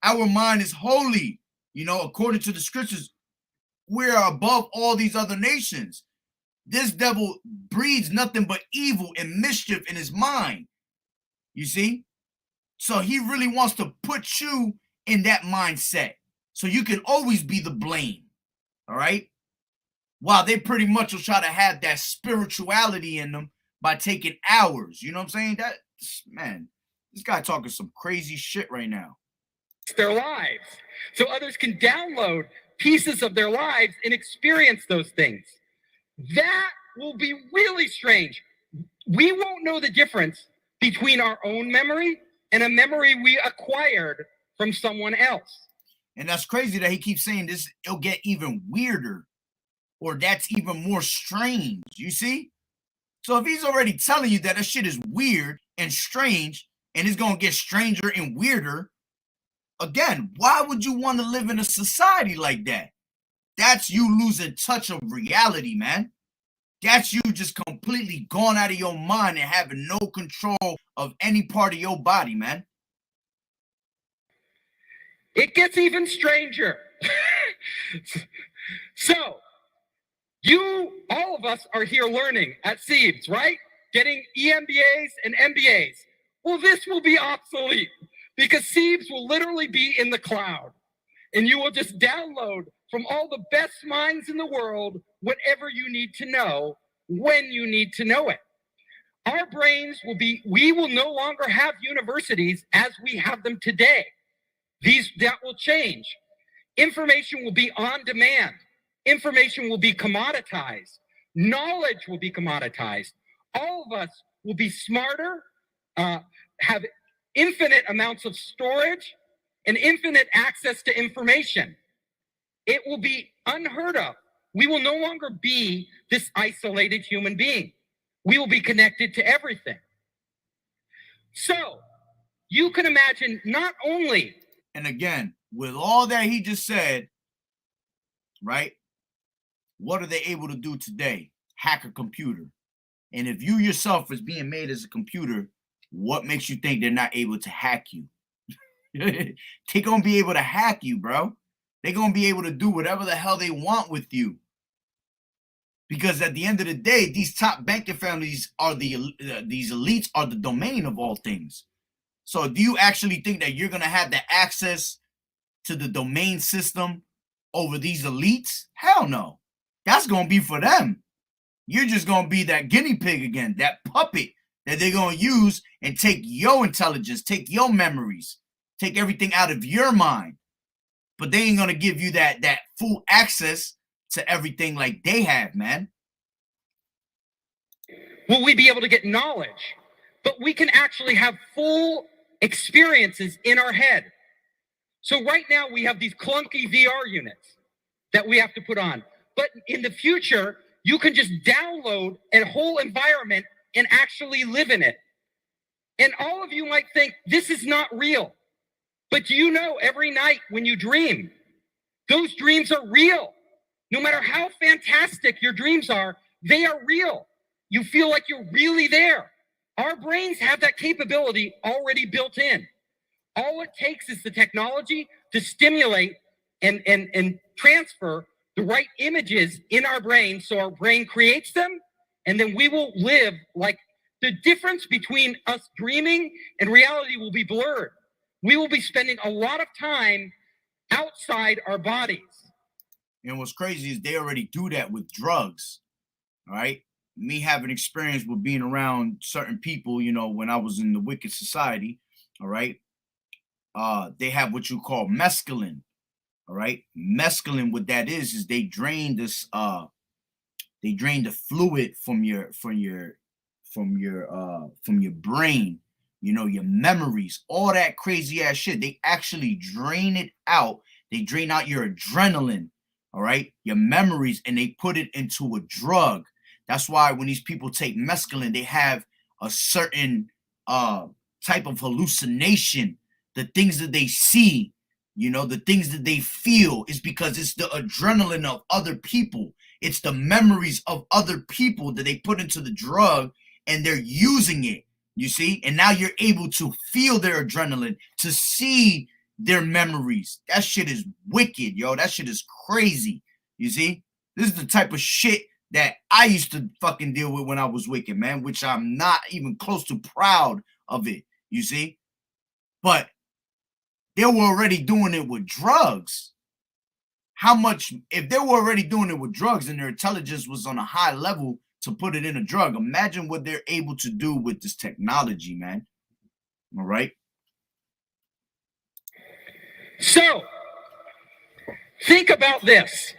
Speaker 1: Our mind is holy. You know, according to the scriptures, we're above all these other nations. This devil breeds nothing but evil and mischief in his mind. You see? So he really wants to put you in that mindset so you can always be the blame. All right? While they pretty much will try to have that spirituality in them by taking hours. You know what I'm saying? That, man, this guy talking some crazy shit right now.
Speaker 3: Their lives so others can download pieces of their lives and experience those things. That will be really strange. We won't know the difference between our own memory and a memory we acquired from someone else.
Speaker 1: And that's crazy that he keeps saying this, it'll get even weirder, or that's even more strange. You see? So if he's already telling you that shit is weird and strange, and it's gonna get stranger and weirder, again, why would you want to live in a society like that? That's you losing touch of reality, man. That's you just completely gone out of your mind and having no control of any part of your body, man.
Speaker 3: It gets even stranger. So, all of us are here learning at Siebes, right? Getting EMBAs and MBAs. Well, this will be obsolete because Siebes will literally be in the cloud, and you will just download from all the best minds in the world whatever you need to know when you need to know it. Our brains we will no longer have universities as we have them today. That will change. Information will be on demand. Information will be commoditized. Knowledge will be commoditized. All of us will be smarter, have infinite amounts of storage, and infinite access to information. It will be unheard of. We will no longer be this isolated human being. We will be connected to everything. So you can imagine not only.
Speaker 1: And again, with all that he just said, right? What are they able to do today? Hack a computer. And if you yourself is being made as a computer, what makes you think they're not able to hack you? They're going to be able to hack you, bro. They're going to be able to do whatever the hell they want with you. Because at the end of the day, these top banking families are these elites are the domain of all things. So do you actually think that you're going to have the access to the domain system over these elites? Hell no. That's going to be for them. You're just going to be that guinea pig again, that puppet that they're going to use and take your intelligence, take your memories, take everything out of your mind. But they ain't going to give you that full access to everything like they have, man.
Speaker 3: Will we be able to get knowledge? But we can actually have full experiences in our head. So right now we have these clunky VR units that we have to put on. But in the future, you can just download a whole environment and actually live in it. And all of you might think this is not real. But do you know every night when you dream, those dreams are real. No matter how fantastic your dreams are, they are real. You feel like you're really there. Our brains have that capability already built in. All it takes is the technology to stimulate and transfer the right images in our brain so our brain creates them, and then we will live like the difference between us dreaming and reality will be blurred. We will be spending a lot of time outside our bodies.
Speaker 1: And what's crazy is they already do that with drugs. All right. Me having experience with being around certain people, you know, when I was in the wicked society, all right. They have what you call mescaline. All right. Mescaline, what that is they drain this they drain the fluid from your brain, you know, your memories, all that crazy ass shit. They actually drain it out. They drain out your adrenaline, all right, your memories, and they put it into a drug. That's why when these people take mescaline, they have a certain type of hallucination. The things that they see, you know, the things that they feel is because it's the adrenaline of other people. It's the memories of other people that they put into the drug and they're using it, you see? And now you're able to feel their adrenaline, to see their memories. That shit is wicked, yo. That shit is crazy, you see? This is the type of shit that I used to fucking deal with when I was wicked, man, which I'm not even close to proud of it, you see? But they were already doing it with drugs. How much, if they were already doing it with drugs and their intelligence was on a high level to put it in a drug, imagine what they're able to do with this technology, man. All right.
Speaker 3: So, think about this.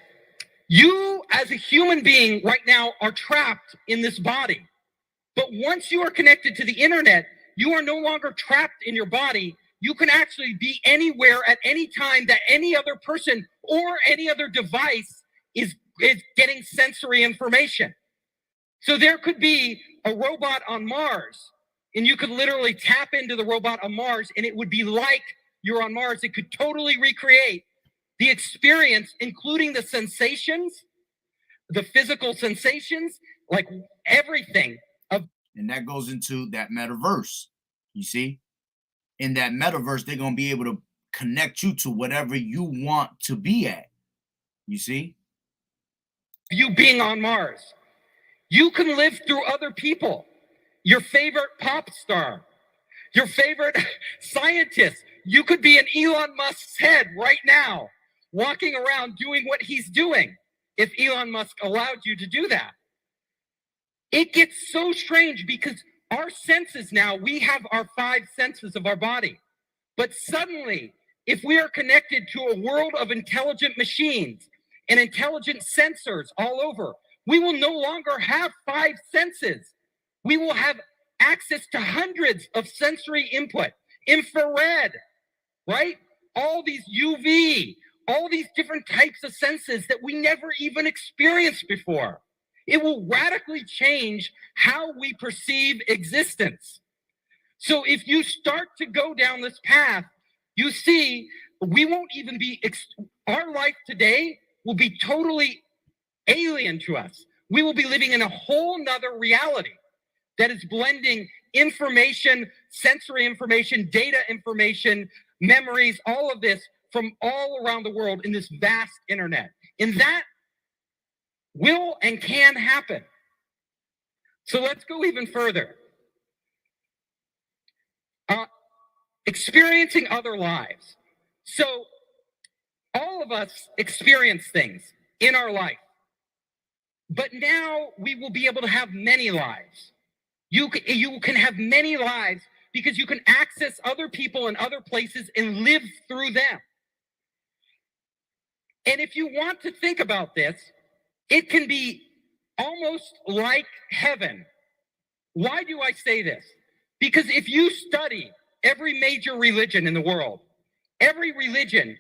Speaker 3: You, as a human being right now, are trapped in this body. But once you are connected to the internet, you are no longer trapped in your body. You can actually be anywhere at any time that any other person or any other device is getting sensory information. So there could be a robot on Mars, and you could literally tap into the robot on Mars, and it would be like you're on Mars. It could totally recreate the experience, including the sensations, the physical sensations, like everything.
Speaker 1: And that goes into that metaverse. You see? In that metaverse, they're going to be able to connect you to whatever you want to be at. You see?
Speaker 3: You being on Mars. You can live through other people. Your favorite pop star, your favorite scientist. You could be in Elon Musk's head right now, walking around doing what he's doing, if Elon Musk allowed you to do that. It gets so strange because our senses now, we have our 5 senses of our body. But suddenly, if we are connected to a world of intelligent machines and intelligent sensors all over, we will no longer have 5 senses. We will have access to hundreds of sensory input, infrared, right? All these UV, all these different types of senses that we never even experienced before. It will radically change how we perceive existence. So if you start to go down this path, you see, we won't even be, our life today will be totally alien to us. We will be living in a whole nother reality that is blending information, sensory information, data information, memories, all of this from all around the world in this vast internet. And that will and can happen. So let's go even further. Experiencing other lives. So all of us experience things in our life, but now we will be able to have many lives. You can have many lives because you can access other people in other places and live through them. And if you want to think about this, it can be almost like heaven. Why do I say this? Because if you study every major religion in the world, every religion,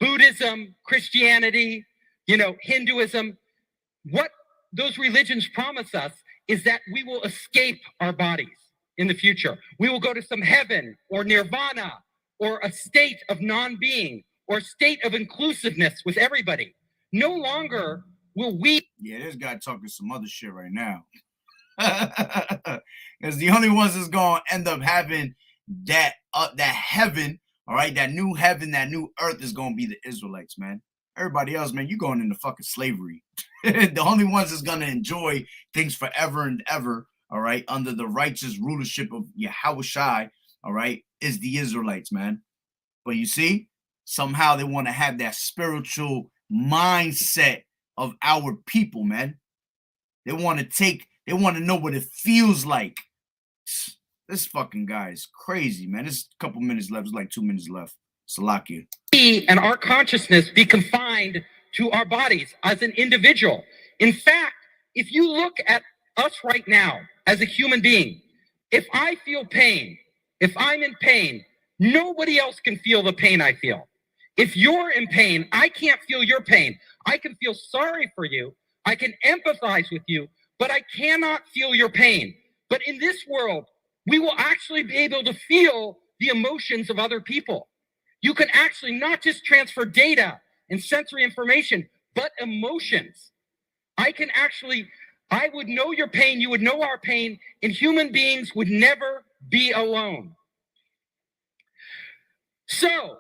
Speaker 3: Buddhism, Christianity, Hinduism, what those religions promise us is that we will escape our bodies in the future. We will go to some heaven or nirvana or a state of non-being or a state of inclusiveness with everybody. No longer will we.
Speaker 1: Yeah, this guy talking some other shit right now. Because the only ones that's going to end up having that heaven, all right, that new heaven, that new earth is going to be the Israelites, man. Everybody else, man, you going into fucking slavery. The only ones that's going to enjoy things forever and ever, all right, under the righteous rulership of Yahushua, all right, is the Israelites, man. But you see, somehow they want to have that spiritual mindset of our people, man. They want to know what it feels like. This fucking guy is crazy, man. There's a couple minutes left. It's like 2 minutes left. Salakia.
Speaker 3: And our consciousness be confined to our bodies as an individual. In fact, if you look at us right now as a human being, if I feel pain, if I'm in pain, nobody else can feel the pain I feel. If you're in pain, I can't feel your pain. I can feel sorry for you. I can empathize with you, but I cannot feel your pain. But in this world, we will actually be able to feel the emotions of other people. You can actually not just transfer data and sensory information, but emotions. I would know your pain, you would know our pain, and human beings would never be alone. So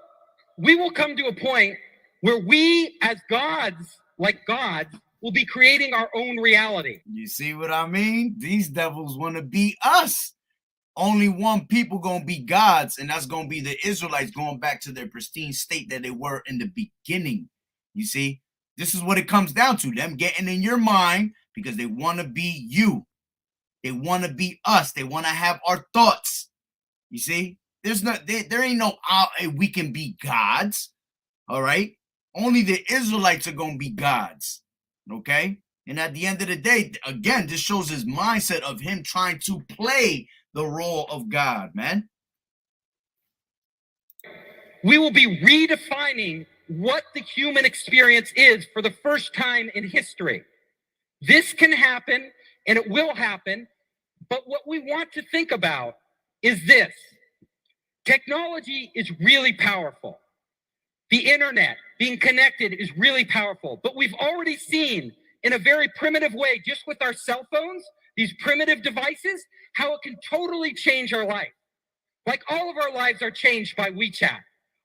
Speaker 3: we will come to a point where we, as gods, like gods, will be creating our own reality.
Speaker 1: You see what I mean? These devils want to be us. only one people gonna be gods, and that's gonna be the Israelites going back to their pristine state that they were in the beginning. You see, this is what it comes down to: them getting in your mind because they want to be you, they want to be us, they want to have our thoughts. You see, there ain't no we can be gods. All right, only the Israelites are gonna be gods. Okay, and at the end of the day, again, this shows his mindset of him trying to play the role of God, man.
Speaker 3: We will be redefining what the human experience is for the first time in history. This can happen, and it will happen, but what we want to think about is this. Technology is really powerful. The internet, being connected, is really powerful, but we've already seen in a very primitive way, just with our cell phones, these primitive devices, how it can totally change our life. Like all of our lives are changed by WeChat.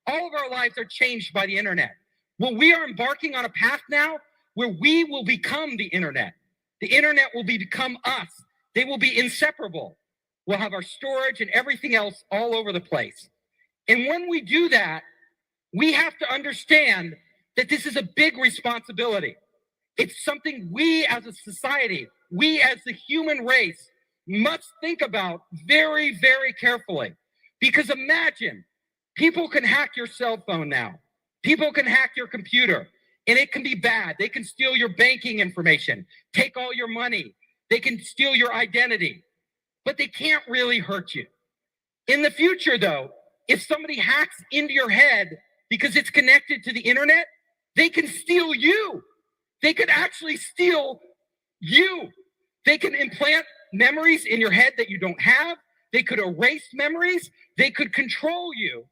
Speaker 3: All of our lives are changed by the internet. Well, we are embarking on a path now where we will become the internet. The internet will become us. They will be inseparable. We'll have our storage and everything else all over the place. And when we do that, we have to understand that this is a big responsibility. It's something we as a society, we as the human race, must think about very, very carefully. Because imagine, people can hack your cell phone now. People can hack your computer, and it can be bad. They can steal your banking information, take all your money. They can steal your identity, but they can't really hurt you. In the future, though, if somebody hacks into your head because it's connected to the internet, they can steal you. They could actually steal you. They can implant memories in your head that you don't have. They could erase memories. They could control you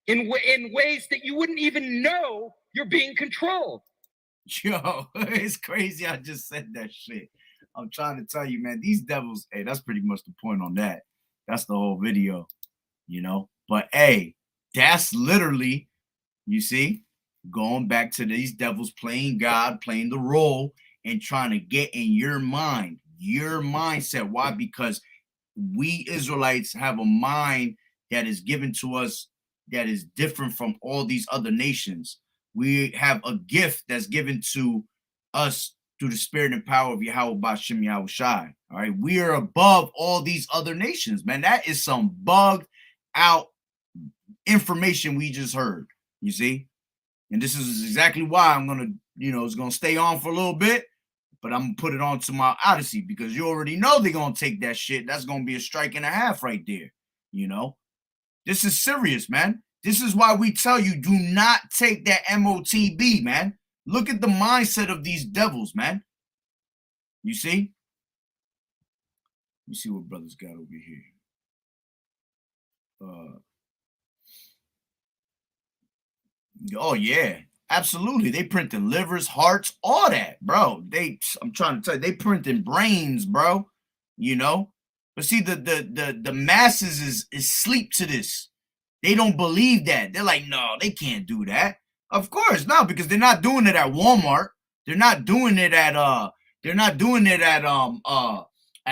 Speaker 3: in ways that you wouldn't even know you're being controlled.
Speaker 1: Yo, it's crazy. I just said that shit. I'm trying to tell you, man, these devils, hey, that's pretty much the point on that. That's the whole video, you know? But hey, that's literally, you see, going back to these devils playing God, playing the role, and trying to get in your mind, your mindset. Why? Because we Israelites have a mind that is given to us that is different from all these other nations. We have a gift that's given to us through the spirit and power of Yahweh Bashem Yahweh Shai. All right. We are above all these other nations, man. That is some bugged out information we just heard. You see? And this is exactly why I'm gonna, it's gonna stay on for a little bit, but I'm gonna put it on to my Odyssey because you already know they're gonna take that shit. That's gonna be a strike and a half right there. This is serious, man. This is why we tell you, do not take that MOTB, man. Look at the mindset of these devils, man. You see? You see what brothers got over here. Oh yeah, absolutely. They printing livers, hearts, all that, bro. I'm trying to tell you, they printing brains, bro. But see, the masses is sleep to this. They don't believe that. They're like, no, they can't do that. Of course, no, because they're not doing it at Walmart. They're not doing it at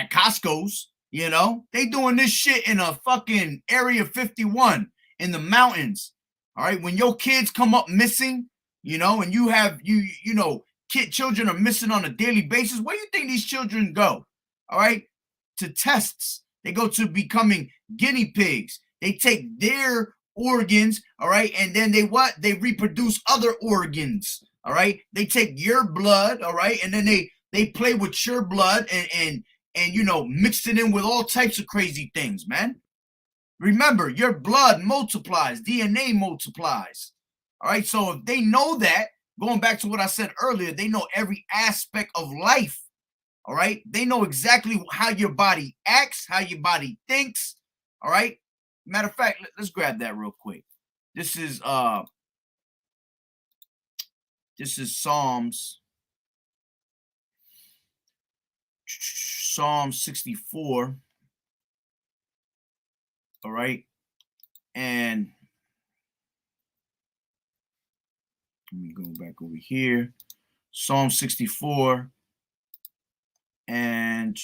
Speaker 1: Costco's. They doing this shit in a fucking Area 51 in the mountains. All right, when your kids come up missing, and you have children are missing on a daily basis. Where do you think these children go? All right, to tests. They go to becoming guinea pigs. They take their organs, all right, and then they reproduce other organs. All right, they take your blood, all right, and then they play with your blood and mixed it in with all types of crazy things, man. Remember, your blood multiplies, DNA multiplies. All right, so if they know that, going back to what I said earlier, they know every aspect of life. All right, they know exactly how your body acts, how your body thinks. All right, matter of fact, let's grab that real quick. This is Psalm 64. All right, and let me go back over here. Psalm 64 and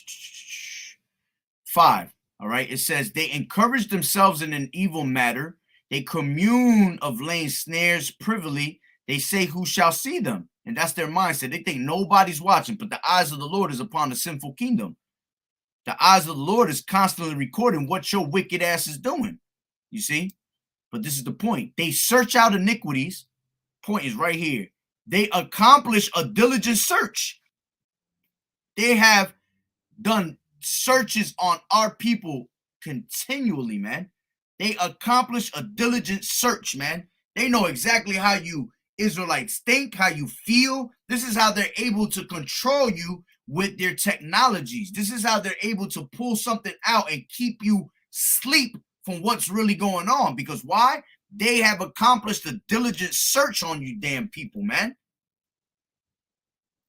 Speaker 1: 5. All right. It says they encourage themselves in an evil matter. They commune of laying snares privily. They say, who shall see them? And that's their mindset. They think nobody's watching, but the eyes of the Lord is upon the sinful kingdom. The eyes of the Lord is constantly recording what your wicked ass is doing. You see? But this is the point. They search out iniquities. Point is right here. They accomplish a diligent search. They have done searches on our people continually, man. They accomplish a diligent search, man. They know exactly how you Israelites think, how you feel. This is how they're able to control you with their technologies. This is how they're able to pull something out and keep you asleep from what's really going on. Because why? They have accomplished a diligent search on you damn people, man.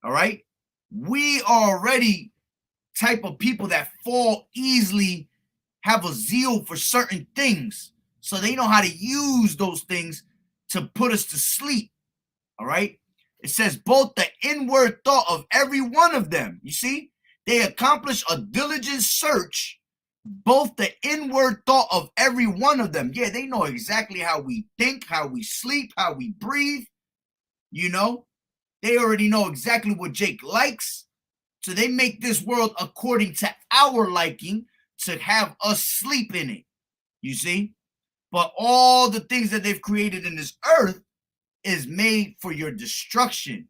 Speaker 1: All right? We are already type of people that fall easily, have a zeal for certain things. So they know how to use those things to put us to sleep. All right? It says both the inward thought of every one of them. You see? They accomplish a diligent search, both the inward thought of every one of them. Yeah, they know exactly how we think, how we sleep, how we breathe. You know? They already know exactly what Jake likes. So they make this world according to our liking to have us sleep in it. You see? But all the things that they've created in this earth is made for your destruction.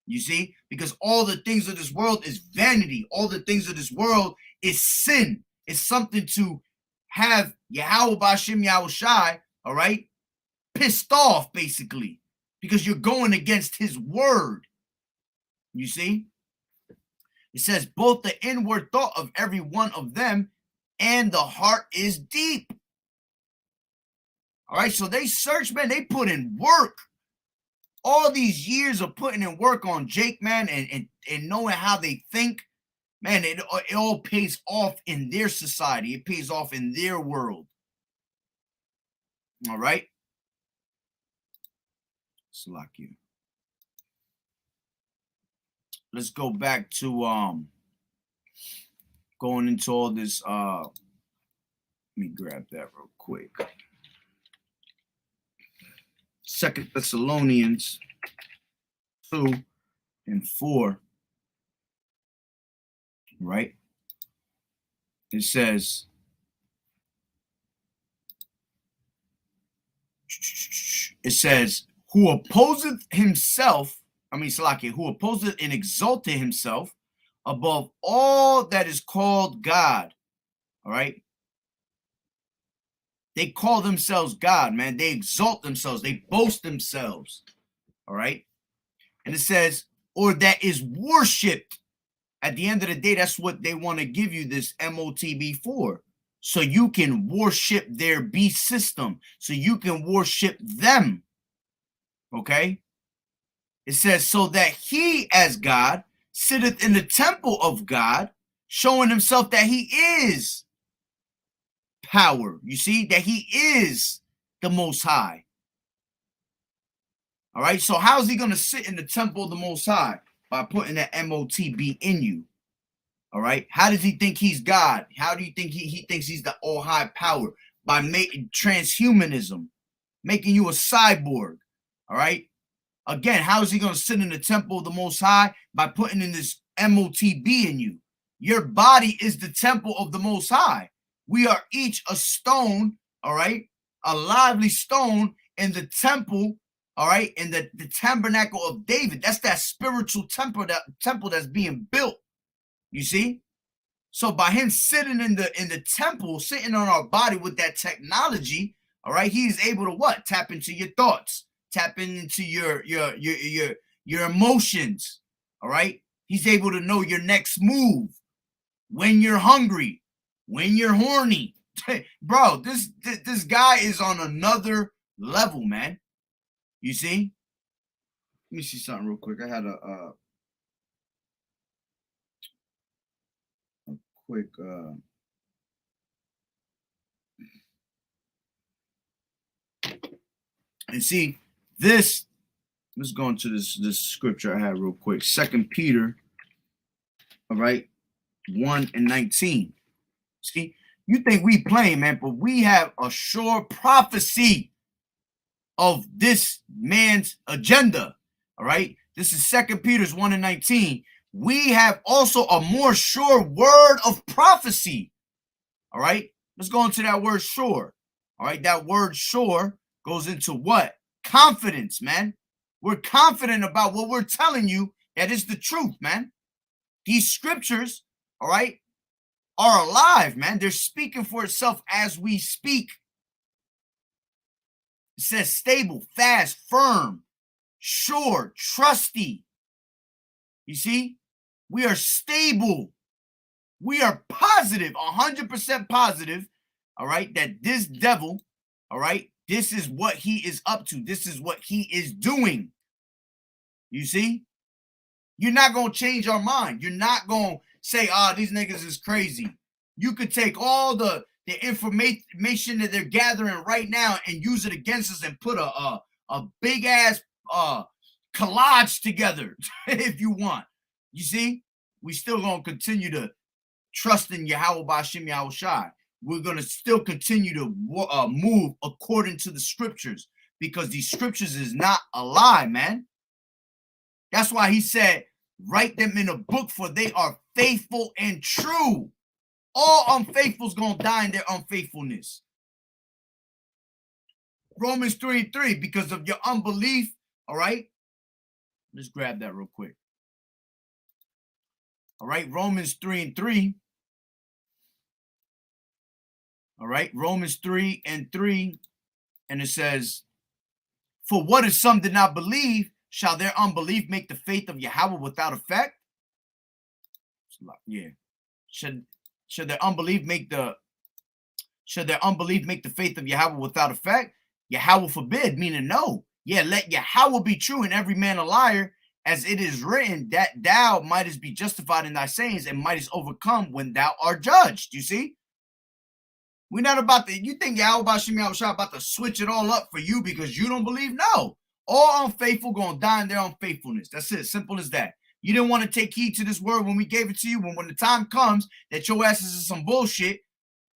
Speaker 1: You see? Because all the things of this world is vanity. All the things of this world is sin. It's something to have Yahweh Bashim Yahweh Shai, all right, pissed off, basically, because you're going against his word. You see? It says both the inward thought of every one of them and the heart is deep. All right, so they search, man. They put in work. All these years of putting in work on Jake, man, and knowing how they think, man, it all pays off in their society. It pays off in their world. All right? Salakia. Let's go back to going into all this. Let me grab that real quick. 2 Thessalonians 2 and 4. Right? It says, who opposeth himself, who opposeth and exalteth himself above all that is called God. All right? They call themselves God, man. They exalt themselves. They boast themselves. All right? And it says, or that is worshipped. At the end of the day, that's what they want to give you this MOTB for. So you can worship their beast system. So you can worship them. Okay? It says, so that he as God sitteth in the temple of God, showing himself that he is power. You see, that he is the Most High. All right, so how is he going to sit in the temple of the Most High? By putting that MOTB in you. All right, how does he think he's God? How do you think he thinks he's the all high power? By making transhumanism, making you a cyborg. All right, again, how is he going to sit in the temple of the Most High? By putting in this MOTB in you. Your body is the temple of the Most High. We are each a stone, all right, a lively stone in the temple, all right, in the tabernacle of David. That's that spiritual temple that's being built. You see? So by him sitting in the temple, sitting on our body with that technology, all right, he's able to what? Tap into your thoughts, tap into your emotions, all right? He's able to know your next move, when you're hungry, when you're horny. Bro, this guy is on another level, man. You see? Let me see something real quick. I had a quick and see this. Let's go into this scripture I had real quick. 2 Peter, all right, 1 and 19. See, You think we playing, man, but we have a sure prophecy of this man's agenda. All right. This is 2 Peter's 1:19. We have also a more sure word of prophecy. All right. Let's go into that word sure. All right. That word sure goes into what? Confidence, man. We're confident about what we're telling you that is the truth, man. These scriptures, all right, are alive, man. They're speaking for itself as we speak. It says stable, fast, firm, sure, trusty. You see, we are stable. We are positive, 100% positive, all right, that this devil, all right, this is what he is up to. This is what he is doing. You see, you're not going to change our mind. You're not going to say, these niggas is crazy. You could take all the information that they're gathering right now and use it against us and put a big ass collage together if you want. You see, we still going to continue to trust in Yahweh B'Shem Yahweh Shai. We're going to still continue to move according to the scriptures, because these scriptures is not a lie, man. That's why he said, write them in a book, for they are faithful and true. All unfaithfuls going to die in their unfaithfulness. Romans 3:3, because of your unbelief, all right? Let's grab that real quick. All right, Romans 3:3. All right, Romans 3:3, and it says, for what if some did not believe, shall their unbelief make the faith of Yahweh without effect? Yeah. Should their unbelief make the faith of Yahweh without effect? Yahweh forbid, meaning no. Yeah, let Yahweh be true and every man a liar, as it is written, that thou mightest be justified in thy sayings and mightest overcome when thou art judged. You see? We're not about to, you think Yahweh B'Shem Yahweh Shai about to switch it all up for you because you don't believe? No. All unfaithful going to die in their unfaithfulness. That's it. Simple as that. You didn't want to take heed to this word when we gave it to you. When the time comes that your ass is some bullshit,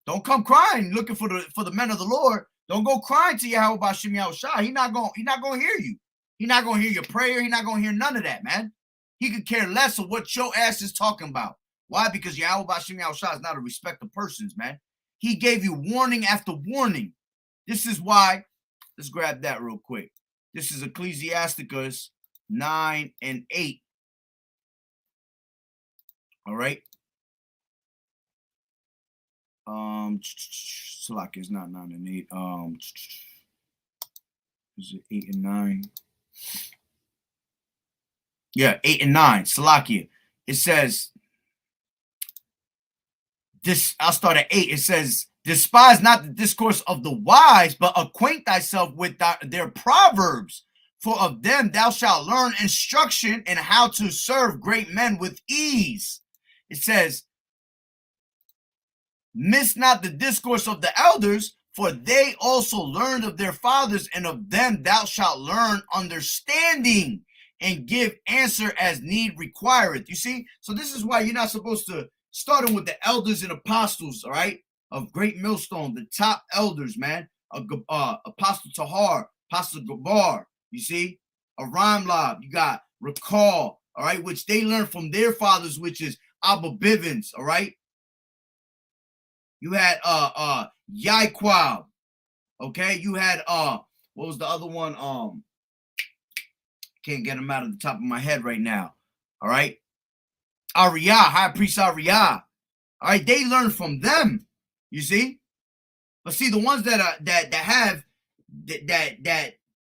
Speaker 1: don't come crying looking for the men of the Lord. Don't go crying to Yahweh B'Shem Yahweh Shai. He's not going to hear you. He's not going to hear your prayer. He's not going to hear none of that, man. He could care less of what your ass is talking about. Why? Because Yahweh B'Shem Yahweh Shai is not a respect of persons, man. He gave you warning after warning. This is why, let's grab that real quick. This is Ecclesiasticus 9:8. All right. Salakia is not 9 and 8. Is it 8 and 9? Yeah, 8 and 9. Salakia. It says, I'll start at 8. It says, despise not the discourse of the wise, but acquaint thyself with their proverbs. For of them thou shalt learn instruction in how to serve great men with ease. It says, miss not the discourse of the elders, for they also learned of their fathers, and of them thou shalt learn understanding, and give answer as need requireth. You see? So this is why you're not supposed to starting with the elders and apostles, all right, of Great Millstone, the top elders, man, Apostle Tahar, Apostle Gabar, you see, a Ramlab, you got Recall, all right, which they learned from their fathers, which is Abba Bivens, all right. You had Yaiquab, okay, you had what was the other one? Can't get them out of the top of my head right now, all right. Ariyah, High Priest Ariyah. All right, they learn from them. You see, but see the ones that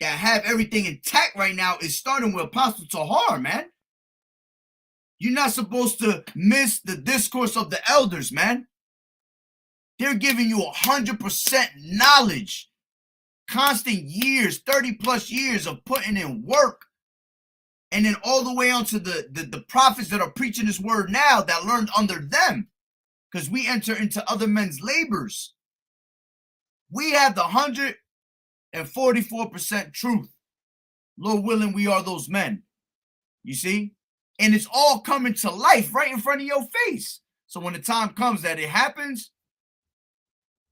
Speaker 1: have everything intact right now is starting with Apostle Tahar, man. You're not supposed to miss the discourse of the elders, man. They're giving you 100% knowledge, constant years, 30 plus years of putting in work. And then all the way on to the prophets that are preaching this word now that learned under them. Because we enter into other men's labors. We have the 144% truth. Lord willing, we are those men. You see? And it's all coming to life right in front of your face. So when the time comes that it happens,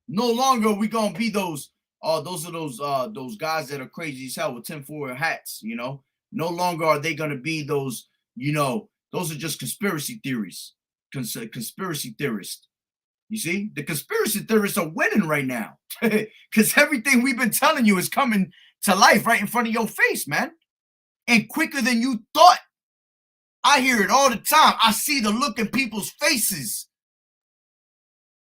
Speaker 1: No longer are we gonna be those guys that are crazy as hell with tinfoil hats, you know. No longer are they gonna be those, you know, those are just conspiracy theories, conspiracy theorists. You see, the conspiracy theorists are winning right now because everything we've been telling you is coming to life right in front of your face, man, and quicker than you thought. I hear it all the time. I see the look in people's faces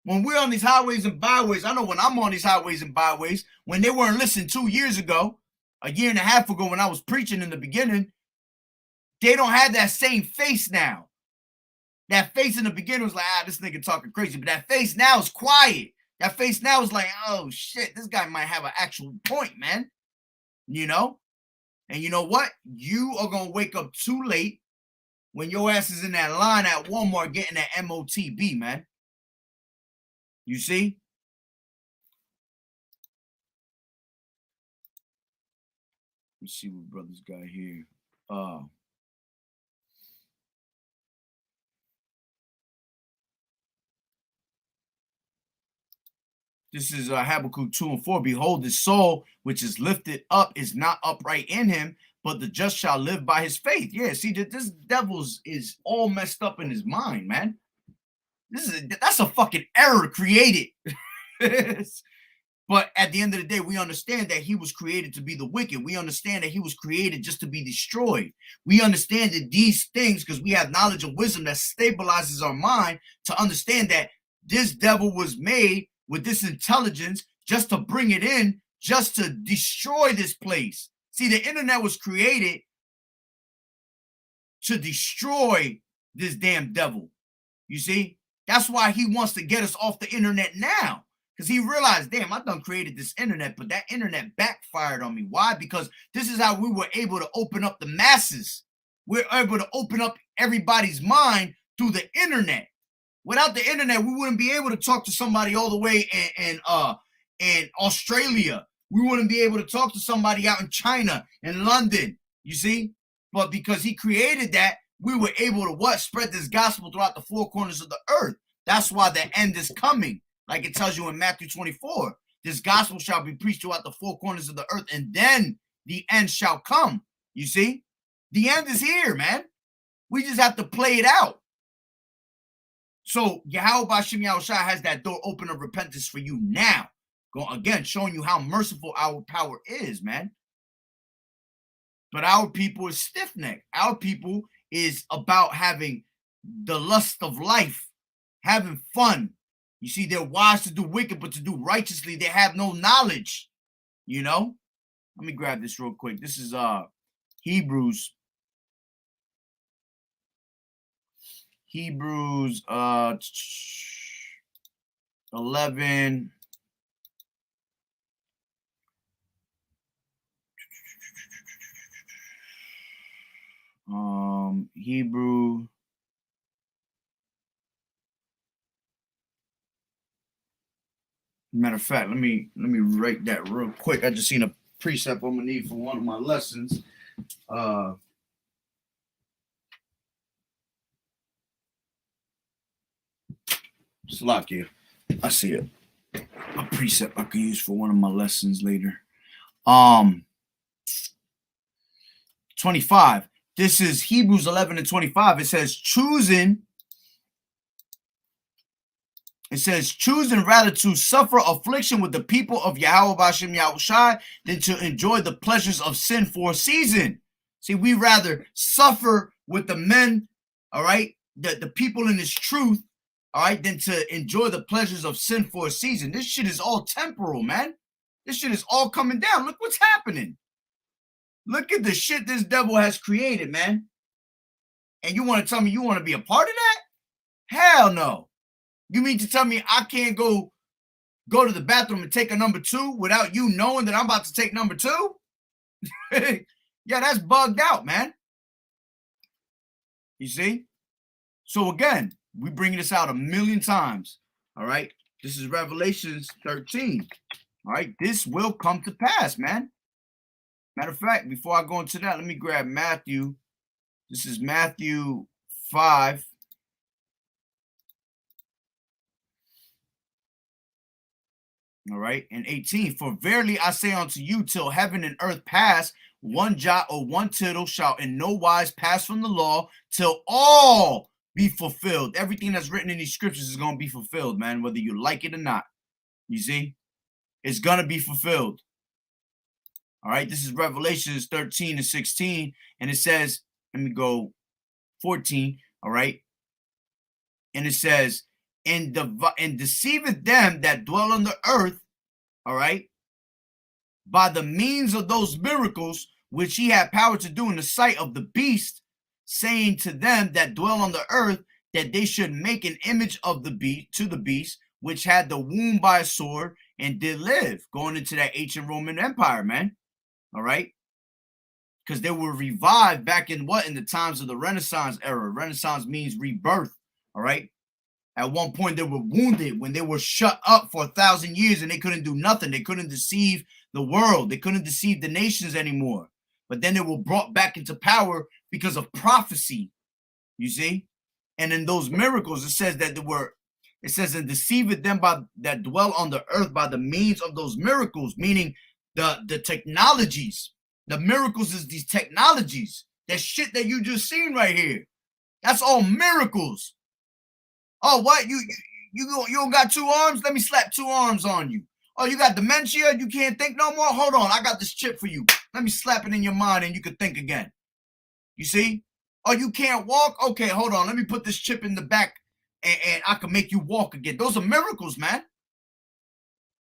Speaker 1: when we're on these highways and byways. I know when I'm on these highways and byways, when they weren't listening 2 years ago, a year and a half ago when I was preaching in the beginning, they don't have that same face now. That face in the beginning was like, this nigga talking crazy. But that face now is quiet. That face now is like, oh shit, this guy might have an actual point, man. You know? And you know what? You are going to wake up too late when your ass is in that line at Walmart getting that MOTB, man. You see? Let's see what brothers got here. This is Habakkuk 2 and 4. Behold, the soul which is lifted up is not upright in him, but the just shall live by his faith. Yeah, see, this devil is all messed up in his mind, man. That's a fucking error created. But at the end of the day, we understand that he was created to be the wicked. We understand that he was created just to be destroyed. We understand that these things, because we have knowledge and wisdom that stabilizes our mind to understand that this devil was made with this intelligence just to bring it in, just to destroy this place. See, the internet was created to destroy this damn devil. You see? That's why he wants to get us off the internet now. Because he realized, damn, I done created this internet, but that internet backfired on me. Why? Because this is how we were able to open up the masses. We're able to open up everybody's mind through the internet. Without the internet, we wouldn't be able to talk to somebody all the way in Australia. We wouldn't be able to talk to somebody out in China and London, you see? But because he created that, we were able to what? Spread this gospel throughout the four corners of the earth. That's why the end is coming. Like it tells you in Matthew 24, this gospel shall be preached throughout the four corners of the earth, and then the end shall come. You see? The end is here, man. We just have to play it out. So Yahweh Bashim Yahushua has that door open of repentance for you now. Again, showing you how merciful our power is, man. But our people is stiff-necked. Our people is about having the lust of life, having fun. You see, they're wise to do wicked, but to do righteously, they have no knowledge. You know? Let me grab this real quick. This is Hebrews 11. Hebrew. Matter of fact, let me write that real quick. I just seen a precept I'm gonna need for one of my lessons. Slakia, I see it. A precept I could use for one of my lessons later. 25. This is Hebrews 11 and 25. It says, choosing rather to suffer affliction with the people of Yahweh Bashim Yahushai than to enjoy the pleasures of sin for a season. See, we rather suffer with the men, all right, the people in this truth, all right, than to enjoy the pleasures of sin for a season. This shit is all temporal, man. This shit is all coming down. Look what's happening. Look at the shit this devil has created, man. And you want to tell me you want to be a part of that? Hell no. You mean to tell me I can't go to the bathroom and take a number 2 without you knowing that I'm about to take number 2? Yeah, that's bugged out, man. You see? So again, we bring this out a million times. All right. This is Revelations 13. All right. This will come to pass, man. Matter of fact, before I go into that, let me grab Matthew. This is Matthew 5. All right. And 18, for verily I say unto you, till heaven and earth pass, one jot or one tittle shall in no wise pass from the law till all be fulfilled. Everything that's written in these scriptures is going to be fulfilled, man, whether you like it or not. You see, it's going to be fulfilled. All right. This is Revelations 13 and 16. And it says, let me go 14. All right. And it says, and deceiveth them that dwell on the earth, all right, by the means of those miracles which he had power to do in the sight of the beast, saying to them that dwell on the earth that they should make an image of the beast, to the beast, which had the wound by a sword and did live, going into that ancient Roman Empire, man. All right. Because they were revived back in what? In the times of the Renaissance era. Renaissance means rebirth. All right. At one point, they were wounded when they were shut up for 1,000 years and they couldn't do nothing. They couldn't deceive the world. They couldn't deceive the nations anymore. But then they were brought back into power because of prophecy, you see? And in those miracles, it says that it says, and deceiveth them that dwell on the earth by the means of those miracles, meaning the technologies. The miracles is these technologies. That shit that you just seen right here. That's all miracles. Oh, what? You don't got 2 arms? Let me slap 2 arms on you. Oh, you got dementia? You can't think no more? Hold on, I got this chip for you. Let me slap it in your mind and you can think again. You see? Oh, you can't walk? Okay, hold on. Let me put this chip in the back and I can make you walk again. Those are miracles, man.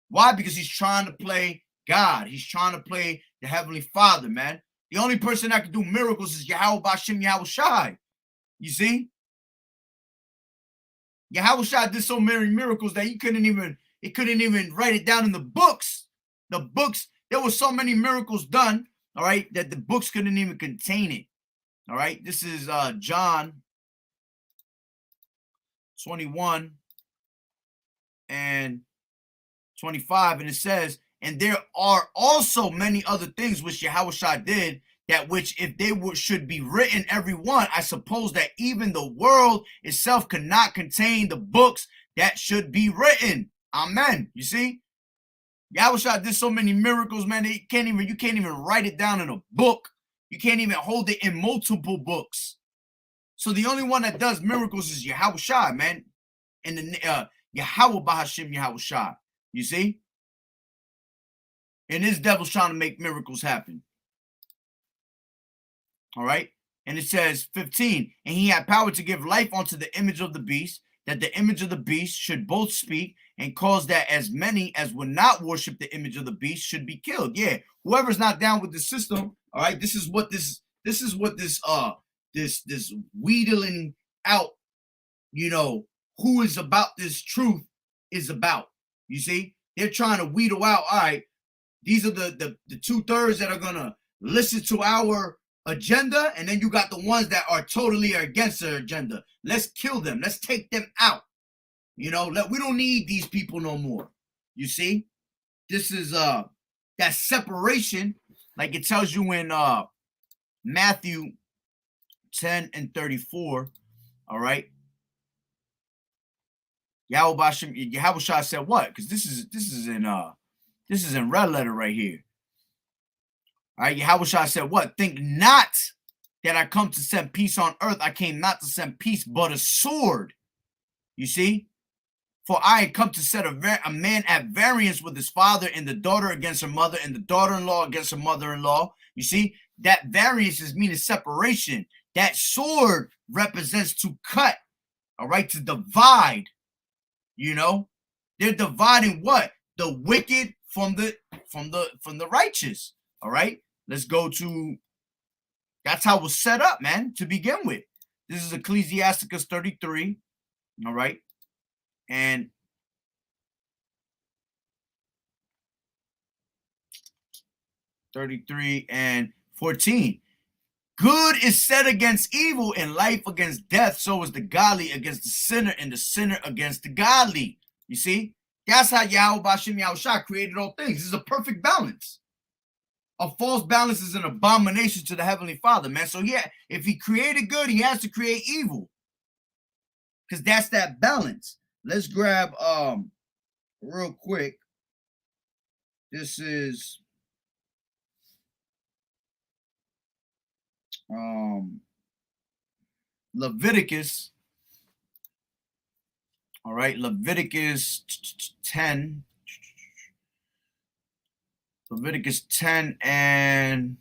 Speaker 1: Why? Because he's trying to play God. He's trying to play the Heavenly Father, man. The only person that can do miracles is Yahweh Bashem Yahweh Shai. You see? Yahweh Shai did so many miracles that he couldn't even write it down in the books. The books, there were so many miracles done, all right, that the books couldn't even contain it. All right. This is John 21 and 25. And it says, and there are also many other things which Yahweh Shai did, that which if they should be written every one, I suppose that even the world itself cannot contain the books that should be written. Amen. You see? Yahweh Shai did so many miracles, man. You can't even write it down in a book. You can't even hold it in multiple books. So the only one that does miracles is Yahweh Shai, man. And the Yahweh Bahashim Yahweh Shai. You see? And this devil's trying to make miracles happen. All right. And it says 15, and he had power to give life unto the image of the beast, that the image of the beast should both speak and cause that as many as would not worship the image of the beast should be killed. Yeah. Whoever's not down with the system. All right. This is what this wheedling out, you know, who is about this truth is about. You see, they're trying to wheedle out. All right. These are the 2/3 that are going to listen to our agenda. And then you got the ones that are totally against their agenda. Let's kill them. Let's take them out. You know, we don't need these people no more. You see, this is that separation, like it tells you in Matthew 10 and 34. All right. Yahweh Shai said what? Because this is in red letter right here. All right, Yahweh Shai said what? Think not that I come to send peace on earth. I came not to send peace, but a sword. You see? For I had come to set a man at variance with his father, and the daughter against her mother, and the daughter-in-law against her mother-in-law. You see? That variance is meaning separation. That sword represents to cut, all right, to divide. You know? They're dividing what? The wicked from the righteous. All right, let's go to, that's how it was set up, man, to begin with. This is Ecclesiasticus 33, all right, and 33 and 14. Good is set against evil and life against death. So is the godly against the sinner and the sinner against the godly. You see, that's how Yahweh Bashem Yahweh Shai created all things. This is a perfect balance. A false balance is an abomination to the Heavenly Father, man. So yeah, if he created good, he has to create evil. Because that's that balance. Let's grab real quick. This is Leviticus. All right, Leviticus 10. Leviticus 10 and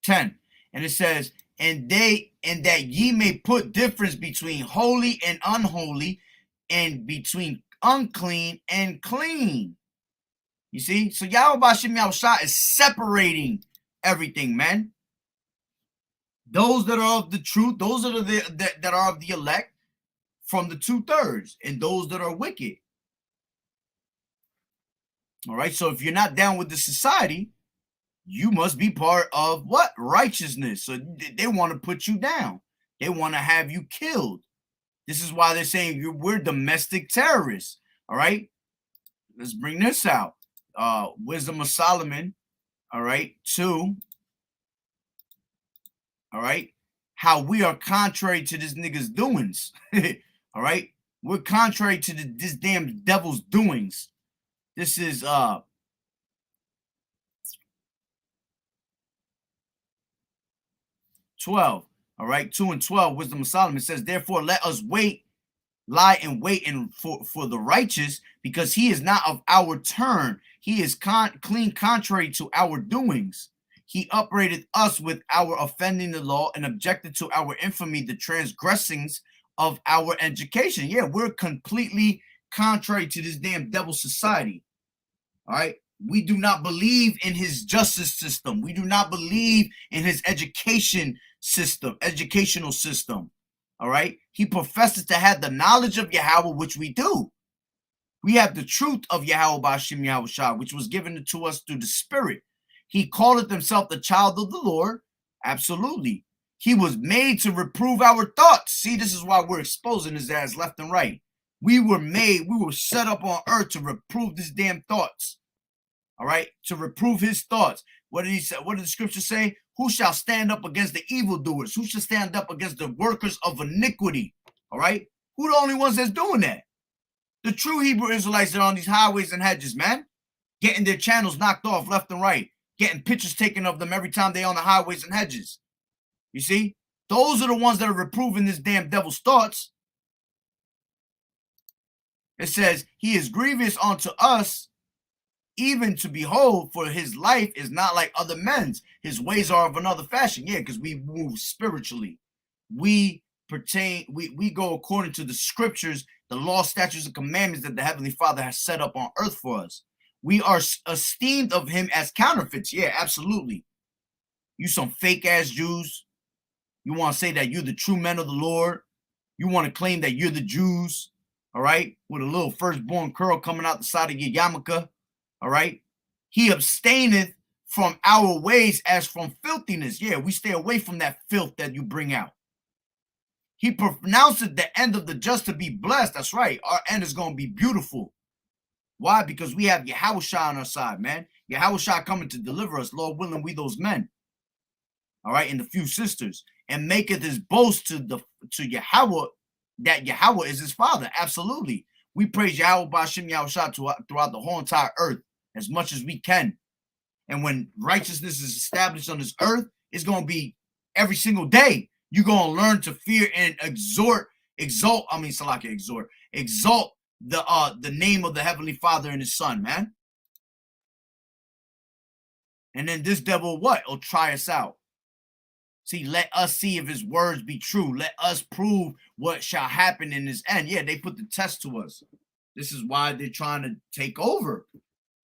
Speaker 1: 10. And it says, and that ye may put difference between holy and unholy, and between unclean and clean. You see? So Yahweh Bashim Yahushua is separating everything, man. Those that are of the truth, those that are that are of the elect from the 2/3, and those that are wicked. All right. So if you're not down with the society, you must be part of what? Righteousness. So they want to put you down. They want to have you killed. This is why they're saying we're domestic terrorists. All right. Let's bring this out. Wisdom of Solomon. All right. 2. All right. How we are contrary to this nigga's doings. All right. We're contrary to this damn devil's doings. This is 12. All right. 2 and 12. Wisdom of Solomon says, therefore, let us lie in wait for the righteous, because he is not of our turn. He is clean contrary to our doings. He upbraided us with our offending the law, and objected to our infamy, the transgressings of our education. Yeah, we're completely contrary to this damn devil society. All right. We do not believe in his justice system. We do not believe in his educational system. All right. He professes to have the knowledge of Yahweh, which we do. We have the truth of Yahweh Bashim Yahushua, which was given to us through the Spirit. He calleth himself the child of the Lord. Absolutely. He was made to reprove our thoughts. See, this is why we're exposing his ass left and right. We were set up on earth to reprove his damn thoughts. All right. To reprove his thoughts. What did he say? What did the scripture say? Who shall stand up against the evildoers? Who shall stand up against the workers of iniquity? All right. Who the only ones that's doing that? The true Hebrew Israelites that are on these highways and hedges, man. Getting their channels knocked off left and right. Getting pictures taken of them every time they're on the highways and hedges. You see? Those are the ones that are reproving this damn devil's thoughts. It says, he is grievous unto us, even to behold, for his life is not like other men's. His ways are of another fashion. Yeah, because we move spiritually. We go according to the scriptures, the law, statutes, and commandments that the Heavenly Father has set up on earth for us. We are esteemed of him as counterfeits. Yeah, absolutely. You some fake ass Jews. You want to say that you're the true men of the Lord. You want to claim that you're the Jews. All right. With a little firstborn curl coming out the side of your yarmulke. All right. He abstaineth from our ways as from filthiness. Yeah, we stay away from that filth that you bring out. He pronounced the end of the just to be blessed. That's right. Our end is going to be beautiful. Why? Because we have Yahushua on our side, man. Yahushua coming to deliver us. Lord willing, we those men. All right. And the few sisters. And maketh his boast to Yahweh, that Yahweh is his father. Absolutely. We praise Yahweh Bashim Yahushua throughout the whole entire earth as much as we can. And when righteousness is established on this earth, it's going to be every single day. You're going to learn to fear and exalt the name of the Heavenly Father and his Son, man. And then this devil, what? He'll try us out. See, let us see if his words be true. Let us prove what shall happen in his end. Yeah, they put the test to us. This is why they're trying to take over.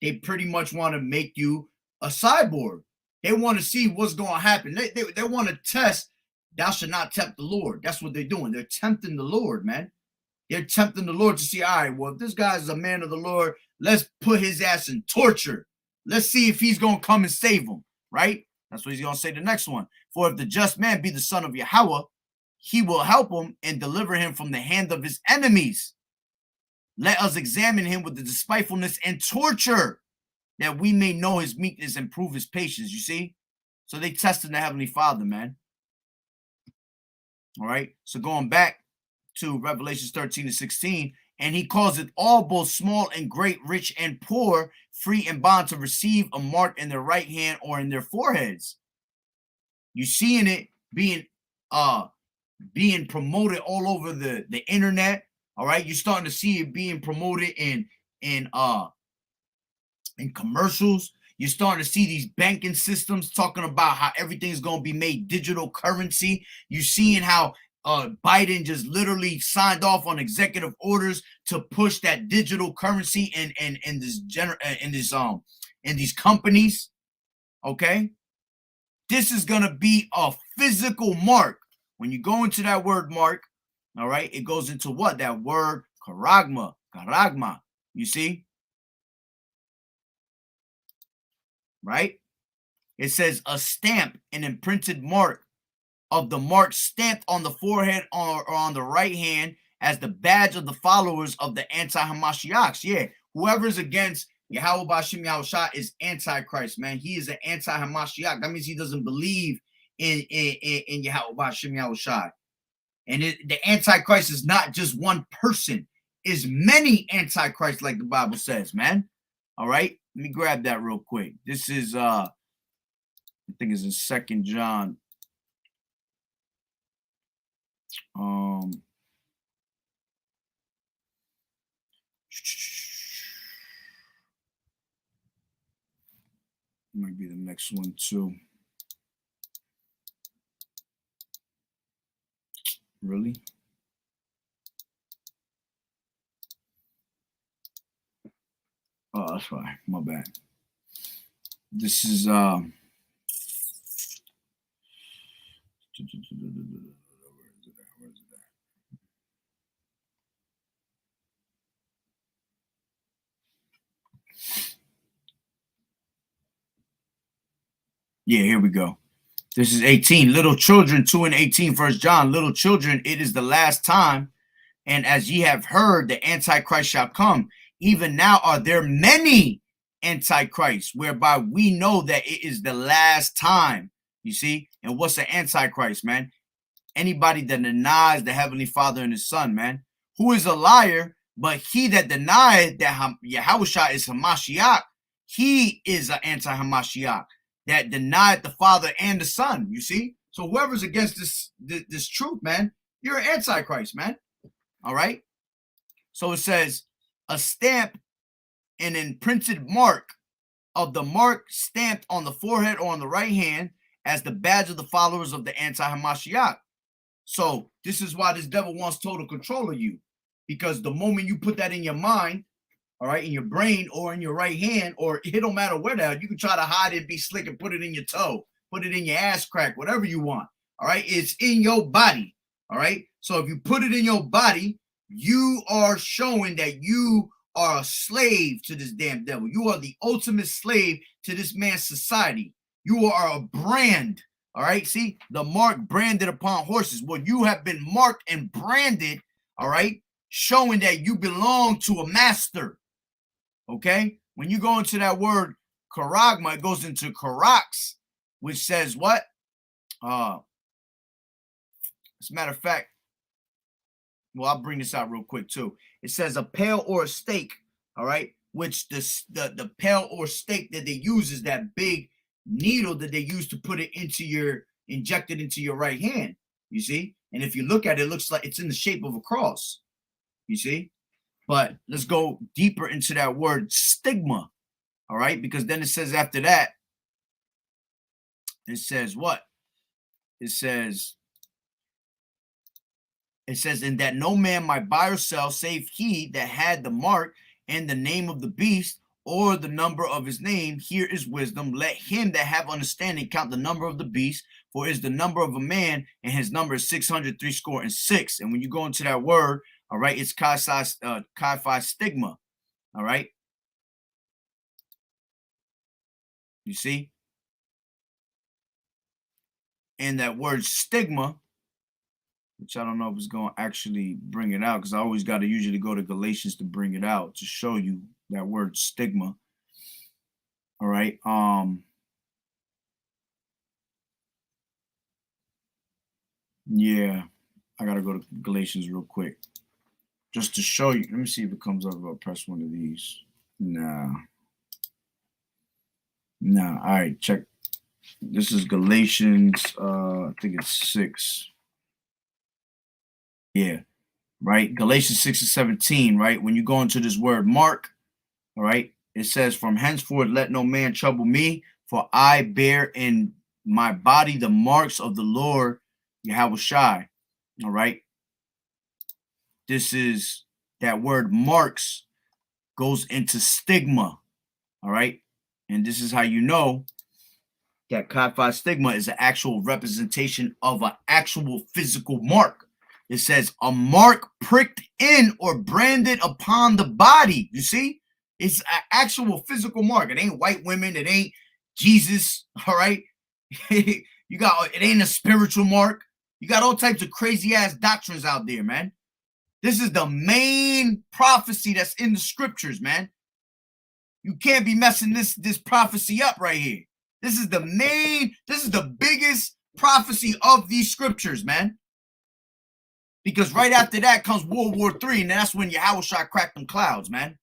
Speaker 1: They pretty much want to make you a cyborg. They want to see what's going to happen. They want to test. Thou shalt not tempt the Lord. That's what they're doing. They're tempting the Lord, man. They're tempting the Lord to see, all right, well, if this guy is a man of the Lord, let's put his ass in torture. Let's see if he's going to come and save him, right? That's what he's going to say the next one. For if the just man be the son of Yahweh, he will help him and deliver him from the hand of his enemies. Let us examine him with the despitefulness and torture, that we may know his meekness and prove his patience. You see? So they tested the Heavenly Father, man. All right. So going back to Revelations 13 and 16, And he causeth all, both small and great, rich and poor, free and bond, to receive a mark in their right hand or in their foreheads. You seeing it being promoted all over the internet. All right, you're starting to see it being promoted in commercials. You're starting to see these banking systems talking about how everything's going to be made digital currency. You're seeing how Biden just literally signed off on executive orders to push that digital currency in these companies. Okay, this is going to be a physical mark. When you go into that word mark, all right, it goes into what? That word karagma. You see? Right? It says a stamp, an imprinted mark, of the mark stamped on the forehead or on the right hand as the badge of the followers of the anti-Hamashiachs. Yeah, whoever's against Yahweh Bashim Yahushua is antichrist, man. He is an anti-Hamashiach. That means he doesn't believe in Yahweh Bashim Yahushua. And the antichrist is not just one person, is many antichrists, like the Bible says, man. All right, let me grab that real quick. This is I think it's in 2 John. Might be the next one too. Really? Oh, that's fine. My bad. This is yeah, here we go. This is 18. Little children, 2 and 18, 1 John. Little children, it is the last time. And as ye have heard, the Antichrist shall come. Even now are there many antichrists, whereby we know that it is the last time. You see? And what's an antichrist, man? Anybody that denies the Heavenly Father and His Son, man. Who is a liar? But he that denied that Yahushua is Hamashiach, he is an anti-Hamashiach that denied the Father and the Son. You see? So whoever's against this truth, man, you're an antichrist, man. All right. So it says a stamp, an imprinted mark, of the mark stamped on the forehead or on the right hand as the badge of the followers of the anti-Hamashiach. So this is why this devil wants total control of you, because the moment you put that in your mind, all right, in your brain or in your right hand, or it don't matter where that, you can try to hide it, be slick, and put it in your toe, put it in your ass crack, whatever you want. All right, it's in your body. All right. So if you put it in your body, you are showing that you are a slave to this damn devil. You are the ultimate slave to this man's society. You are a brand. All right. See, the mark branded upon horses. Well, you have been marked and branded. All right. Showing that you belong to a master. Okay. When you go into that word karagma, it goes into karax, which says what? As a matter of fact, well, I'll bring this out real quick too. It says a pail or a stake, all right, which the pail or stake that they use is that big needle that they use to put it inject it into your right hand, you see? And if you look at it, it looks like it's in the shape of a cross, you see? But let's go deeper into that word stigma, all right? Because then it says after that, it says what? It says, in that no man might buy or sell save he that had the mark and the name of the beast or the number of his name. Here is wisdom. Let him that have understanding count the number of the beast, for it is the number of a man, and his number is 666. And when you go into that word, all right, it's kai phi stigma. All right. You see? And that word stigma, which I don't know if it's going to actually bring it out, because I always got to usually go to Galatians to bring it out, to show you that word stigma. All right. Yeah, I got to go to Galatians real quick. just to show you. Let me see if it comes up if I press one of these. No. No. All right, check. This is Galatians, I think it's 6. Yeah, right. Galatians 6 and 17, right? When you go into this word mark, all right, it says, from henceforth let no man trouble me, for I bear in my body the marks of the Lord Yahweh Shai. All right. This is that word marks goes into stigma. All right. And this is how you know that Chi Phi stigma is an actual representation of an actual physical mark. It says a mark pricked in or branded upon the body. You see, it's an actual physical mark. It ain't white women. It ain't Jesus. All right. You got, it ain't a spiritual mark. You got all types of crazy ass doctrines out there, man. This is the main prophecy that's in the scriptures, man. You can't be messing this prophecy up right here. This is the biggest prophecy of these scriptures, man. Because right after that comes World War III, and that's when Yahweh Shai cracked them clouds, man.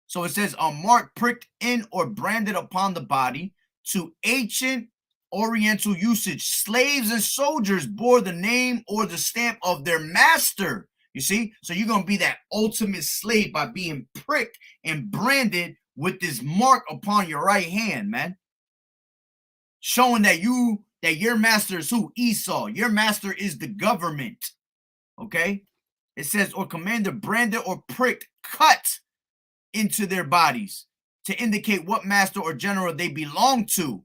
Speaker 1: So it says, a mark pricked in or branded upon the body. To ancient Oriental usage, slaves and soldiers bore the name or the stamp of their master. You see? So you're going to be that ultimate slave by being pricked and branded with this mark upon your right hand, man. Showing that your master is who? Esau. Your master is the government. Okay? It says, or commander branded or pricked, cut into their bodies to indicate what master or general they belong to.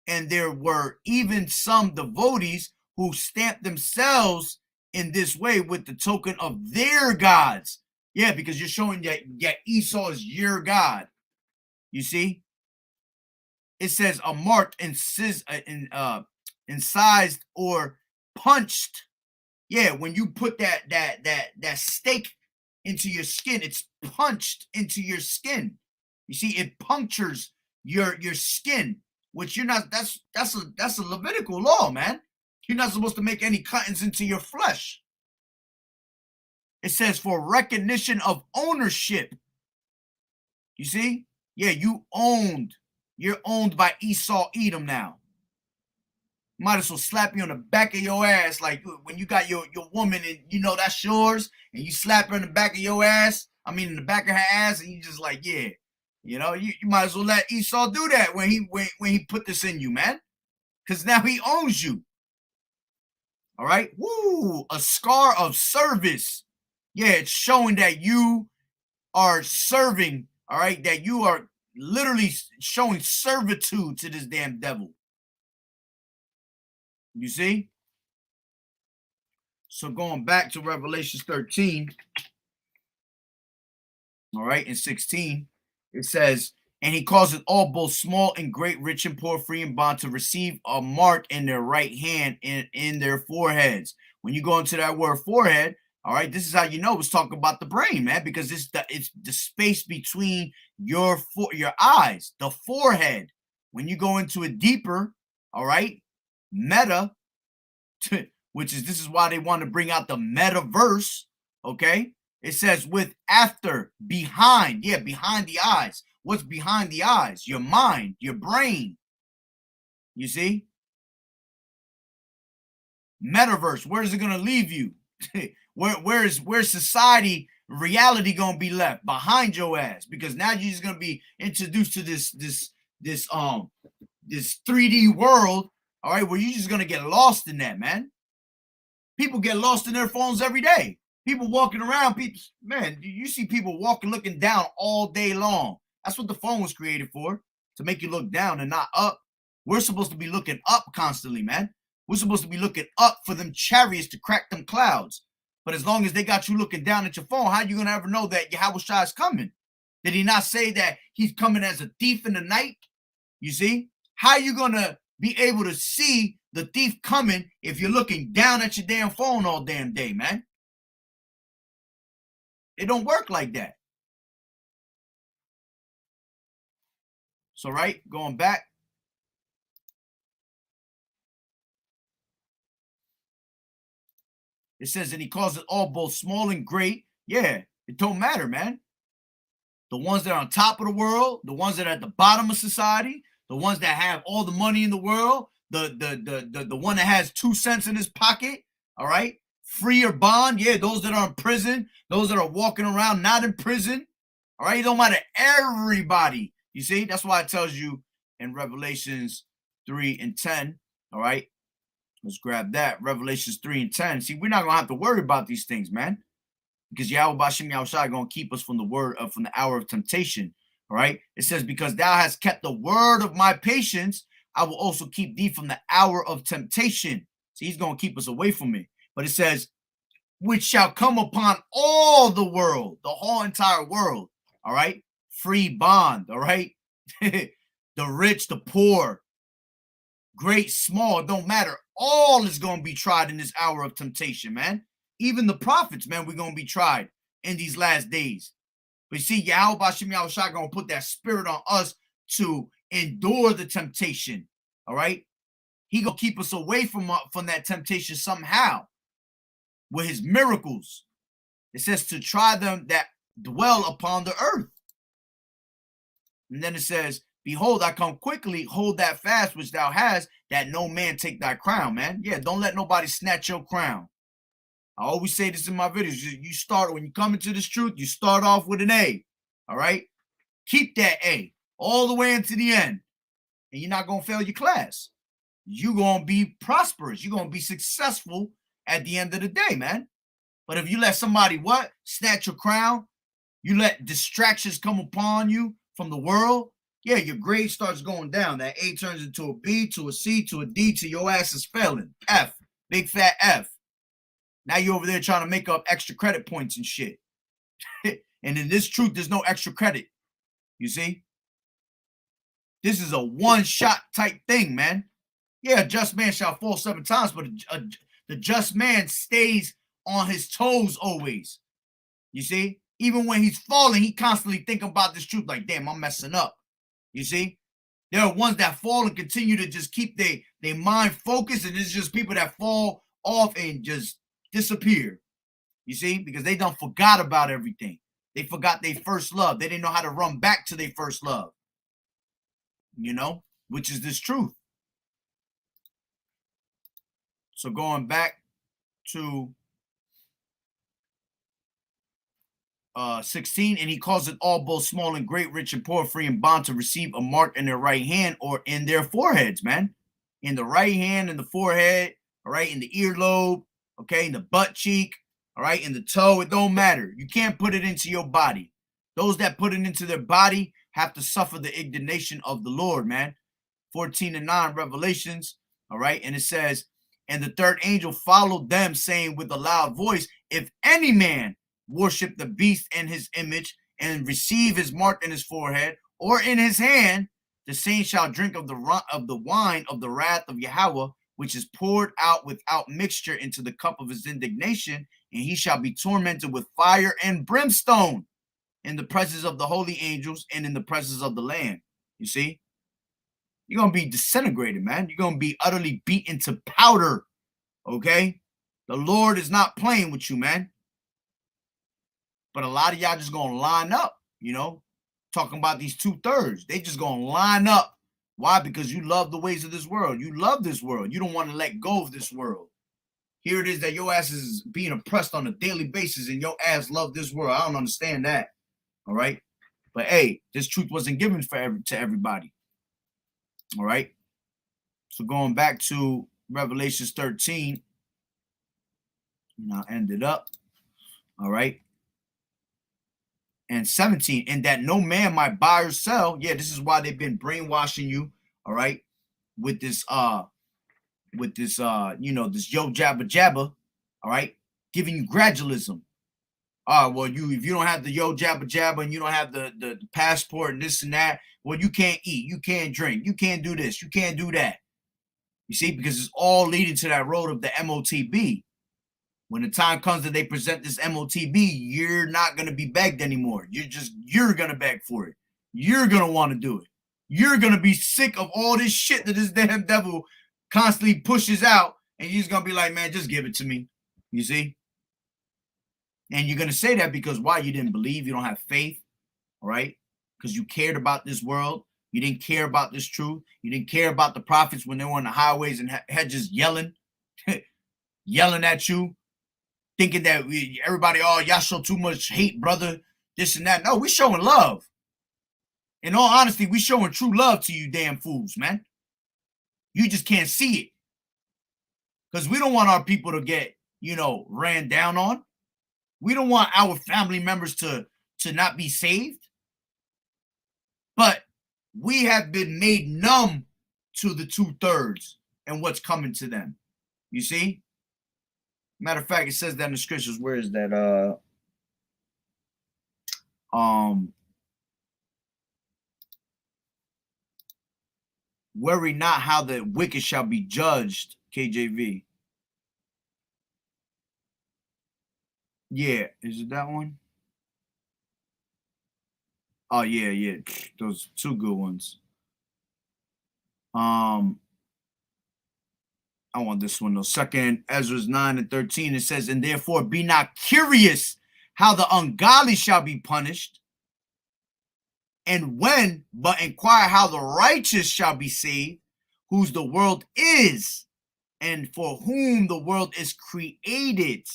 Speaker 1: And there were even some devotees who stamped themselves in this way with the token of their gods. Yeah, because you're showing that Esau is your god. You see? It says a marked, incised or punched. Yeah, when you put that stake into your skin, it's punched into your skin. You see, it punctures your skin, which you're not. That's a Levitical law, man. You're not supposed to make any cuttings into your flesh. It says for recognition of ownership. You see? Yeah, you're owned by Esau Edom now. Might as well slap you on the back of your ass, like when you got your woman and you know that's yours, and you slap her in the back of your ass. I mean, in the back of her ass, and you just like, yeah, you know, you might as well let Esau do that when he put this in you, man, because now he owns you. All right, woo, a scar of service. Yeah, it's showing that you are serving. All right, that you are literally showing servitude to this damn devil. You see? So going back to Revelation 13, all right, in 16, it says, and he causes all, both small and great, rich and poor, free and bond, to receive a mark in their right hand and in their foreheads. When you go into that word forehead, all right, this is how you know it's talking about the brain, man, because it's the space between your eyes, the forehead. When you go into it deeper, all right, meta, which is, this is why they want to bring out the metaverse, okay? It says with, after, behind, yeah, behind the eyes. What's behind the eyes? Your mind, your brain. You see? Metaverse, where's it going to leave you? Where's society, reality going to be left? Behind your ass, because now you're just going to be introduced to this 3D world, all right, where you're just going to get lost in that, man. People get lost in their phones every day. People walking around, man, you see people walking, looking down all day long. That's what the phone was created for, to make you look down and not up. We're supposed to be looking up constantly, man. We're supposed to be looking up for them chariots to crack them clouds. But as long as they got you looking down at your phone, how you going to ever know that Yahweh Shai is coming? Did he not say that he's coming as a thief in the night? You see? How you going to be able to see the thief coming if you're looking down at your damn phone all damn day, man? It don't work like that. So, right, going back. It says, and he calls it all, both small and great. Yeah, it don't matter, man. The ones that are on top of the world, the ones that are at the bottom of society, the ones that have all the money in the world, the one that has 2 cents in his pocket, all right? Free or bond, yeah, those that are in prison, those that are walking around not in prison, all right? It don't matter. Everybody, you see? That's why it tells you in Revelations 3 and 10, all right? Let's grab that. Revelations 3 and 10. See, we're not going to have to worry about these things, man. Because Yahweh Bashim Yahushua going to keep us from from the hour of temptation. All right. It says, because thou hast kept the word of my patience, I will also keep thee from the hour of temptation. See, he's going to keep us away from it. But it says, which shall come upon all the world, the whole entire world. All right. Free bond. All right. The rich, the poor, great, small, it don't matter. All is going to be tried in this hour of temptation, man. Even the prophets, man, we're going to be tried in these last days. But you see, Yahweh Bashim Yahushua going to put that spirit on us to endure the temptation, all right? He going to keep us away from that temptation somehow with his miracles. It says to try them that dwell upon the earth. And then it says, behold, I come quickly, hold that fast which thou hast, that no man take thy crown, man. Yeah, don't let nobody snatch your crown. I always say this in my videos. You start, when you come into this truth, you start off with an A, all right? Keep that A all the way into the end, and you're not going to fail your class. You're going to be prosperous. You're going to be successful at the end of the day, man. But if you let somebody, snatch your crown, you let distractions come upon you from the world, yeah, your grade starts going down. That A turns into a B, to a C, to a D, to your ass is failing. F, big fat F. Now you're over there trying to make up extra credit points and shit. And in this truth, there's no extra credit. You see? This is a one-shot type thing, man. Yeah, a just man shall fall 7 times, but the just man stays on his toes always. You see? Even when he's falling, he constantly thinking about this truth like, damn, I'm messing up. You see? There are ones that fall and continue to just keep their mind focused, and it's just people that fall off and just disappear. You see? Because they done forgot about everything. They forgot their first love. They didn't know how to run back to their first love. You know? Which is this truth. So going back to 16, and he calls it all, both small and great, rich and poor, free and bond, to receive a mark in their right hand or in their foreheads, man. In the right hand, in the forehead, all right, in the earlobe, okay, in the butt cheek, all right, in the toe. It don't matter. You can't put it into your body. Those that put it into their body have to suffer the indignation of the Lord, man. 14 and 9, Revelations, all right, and it says, and the third angel followed them, saying with a loud voice, if any man worship the beast and his image, and receive his mark in his forehead or in his hand, the same shall drink of the wine of the wrath of Yahweh, which is poured out without mixture into the cup of his indignation, and he shall be tormented with fire and brimstone in the presence of the holy angels and in the presence of the Lamb. You see? You're going to be disintegrated, man. You're going to be utterly beaten to powder, okay? The Lord is not playing with you, man. But a lot of y'all just going to line up, you know, talking about these 2/3. They just going to line up. Why? Because you love the ways of this world. You love this world. You don't want to let go of this world. Here it is that your ass is being oppressed on a daily basis and your ass love this world. I don't understand that. All right? But hey, this truth wasn't given to everybody. All right? So going back to Revelations 13, and I'll end it up. All right? And 17, and that no man might buy or sell. Yeah, this is why they've been brainwashing you, all right, with this this yo jabba jabba, all right, giving you gradualism. Well, if you don't have the yo jabba jabba and you don't have the passport and this and that, well, you can't eat, you can't drink, you can't do this, you can't do that. You see, because it's all leading to that road of the MOTB. When the time comes that they present this MOTB, you're not going to be begged anymore. You're going to beg for it. You're going to want to do it. You're going to be sick of all this shit that this damn devil constantly pushes out. And you're just going to be like, man, just give it to me. You see? And you're going to say that because why? You didn't believe, you don't have faith, all right? Because you cared about this world. You didn't care about this truth. You didn't care about the prophets when they were on the highways and hedges yelling, yelling at you, thinking that everybody, oh, y'all show too much hate, brother, this and that. No, we showing love. In all honesty, we showing true love to you damn fools, man. You just can't see it. Because we don't want our people to get, ran down on. We don't want our family members to not be saved. But we have been made numb to the 2/3 and what's coming to them. You see? Matter of fact, it says that in the scriptures. Where is that? Worry not how the wicked shall be judged, KJV. Yeah, is it that one? Oh, yeah. Those two good ones. I want this one though. Second Ezra 9:13. It says, and therefore be not curious how the ungodly shall be punished, and when, but inquire how the righteous shall be saved, whose the world is, and for whom the world is created.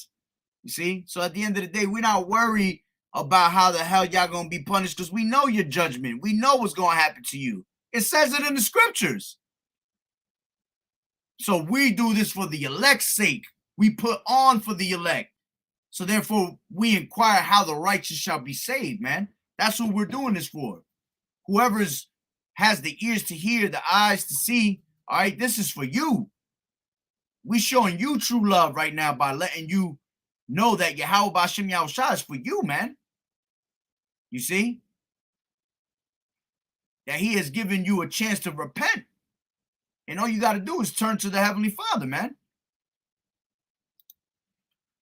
Speaker 1: You see? So at the end of the day, we're not worried about how the hell y'all gonna be punished, because we know your judgment. We know what's gonna happen to you. It says it in the scriptures. So we do this for the elect's sake. We put on for the elect. So therefore, we inquire how the righteous shall be saved, man. That's what we're doing this for. Whoever has the ears to hear, the eyes to see, all right, this is for you. We're showing you true love right now by letting you know that Yahweh B'Shem Yahushua is for you, man. You see? That he has given you a chance to repent. And all you got to do is turn to the Heavenly Father, man.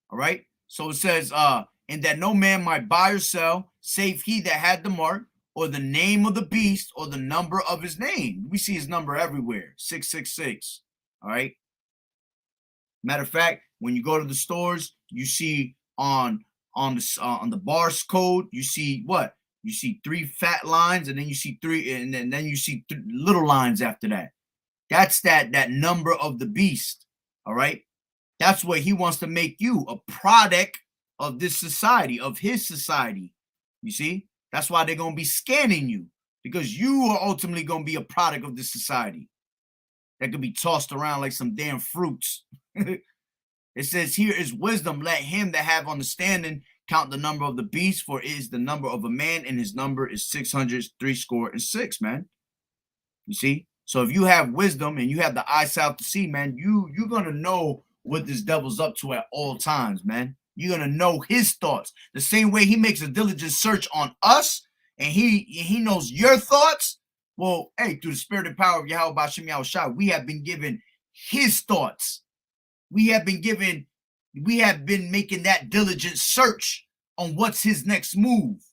Speaker 1: All right? So it says, and that no man might buy or sell, save he that had the mark, or the name of the beast, or the number of his name. We see his number everywhere, 666. All right? Matter of fact, when you go to the stores, you see on the barcode, you see what? You see 3 fat lines, and then you see 3, and then you see little lines after that. That's that number of the beast. All right? That's what he wants to make you, a product of this society, of his society. You see? That's why they're going to be scanning you, because you are ultimately going to be a product of this society that could be tossed around like some damn fruits. It says, here is wisdom. Let him that have understanding count the number of the beast, for it is the number of a man, and his number is 666, man. You see? So if you have wisdom and you have the eyesight to see, man, you're going to know what this devil's up to at all times, man. You're going to know his thoughts. The same way he makes a diligent search on us, and he knows your thoughts. Well, hey, through the spirit and power of Yahweh B'Shem Yahushua, we have been given his thoughts. We have been making that diligent search on what's his next move.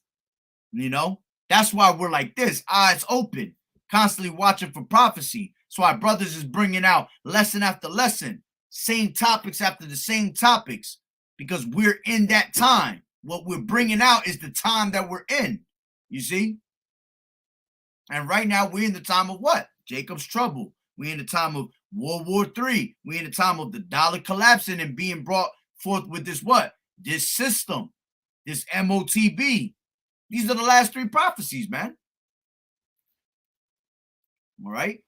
Speaker 1: You know, that's why we're like this, eyes open, constantly watching for prophecy. So our brothers is bringing out lesson after lesson, same topics after the same topics, because we're in that time. What we're bringing out is the time that we're in, you see? And right now we're in the time of what? Jacob's trouble. We're in the time of World War III. We're in the time of the dollar collapsing and being brought forth with this what? This system, this MOTB. These are the last 3 prophecies, man. All right?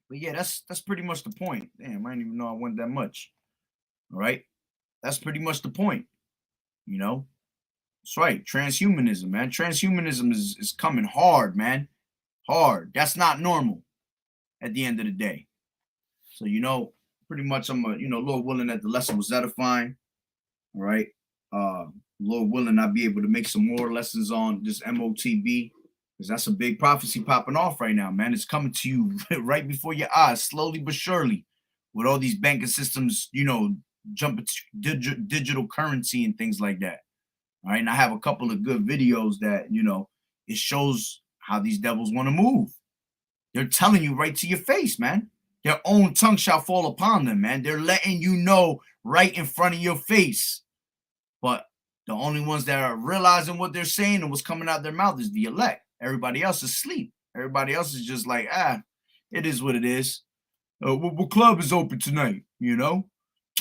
Speaker 1: But yeah, that's pretty much the point. Damn, I didn't even know I went that much. All right? That's pretty much the point. You know? That's right. Transhumanism, man. Transhumanism is coming hard, man. Hard. That's not normal at the end of the day. So, you know, pretty much Lord willing that the lesson was edifying. All right. Lord willing, I'll be able to make some more lessons on this MOTB, because that's a big prophecy popping off right now, man. It's coming to you right before your eyes, slowly but surely, with all these banking systems, jumping to digital currency and things like that. All right. And I have a couple of good videos that, it shows how these devils want to move. They're telling you right to your face, man. Their own tongue shall fall upon them, man. They're letting you know right in front of your face. But the only ones that are realizing what they're saying and what's coming out their mouth is the elect. Everybody else is asleep. Everybody else is just like, it is what it is. What club is open tonight? You know?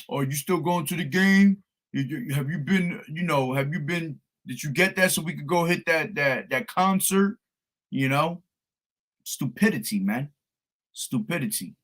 Speaker 1: Are you still going to the game? Have you been, did you get that so we could go hit that concert? You know? Stupidity, man. Stupidity.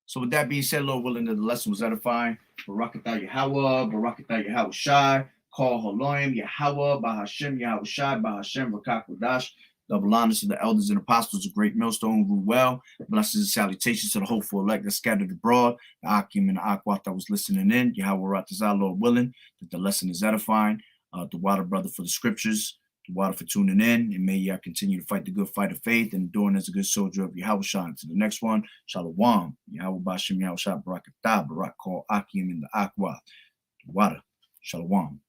Speaker 1: So with that being said, Lord willing, that the lesson was edifying. Barakatah Yahweh, Barakatah Yahweh Shai, Call Haloim, Yahweh, Bahashem, Yahweh Shai, Bahashem, Rakakwadash. Double honors to the elders and apostles of Great Millstone who rule well. Blessings and salutations to the hopeful elect that scattered abroad. The Akim and the Akwat that was listening in. Yahweh Ratazah, Lord willing, that the lesson is edifying. The water brother for the scriptures. The water for tuning in. And may y'all continue to fight the good fight of faith and enduring as a good soldier of Yahweh Shai. To the next one, Shalom. Yahweh Bashem, Yahweh Shai, Barakatah, Barak, call Akim and the Akwat. The water. Shalom.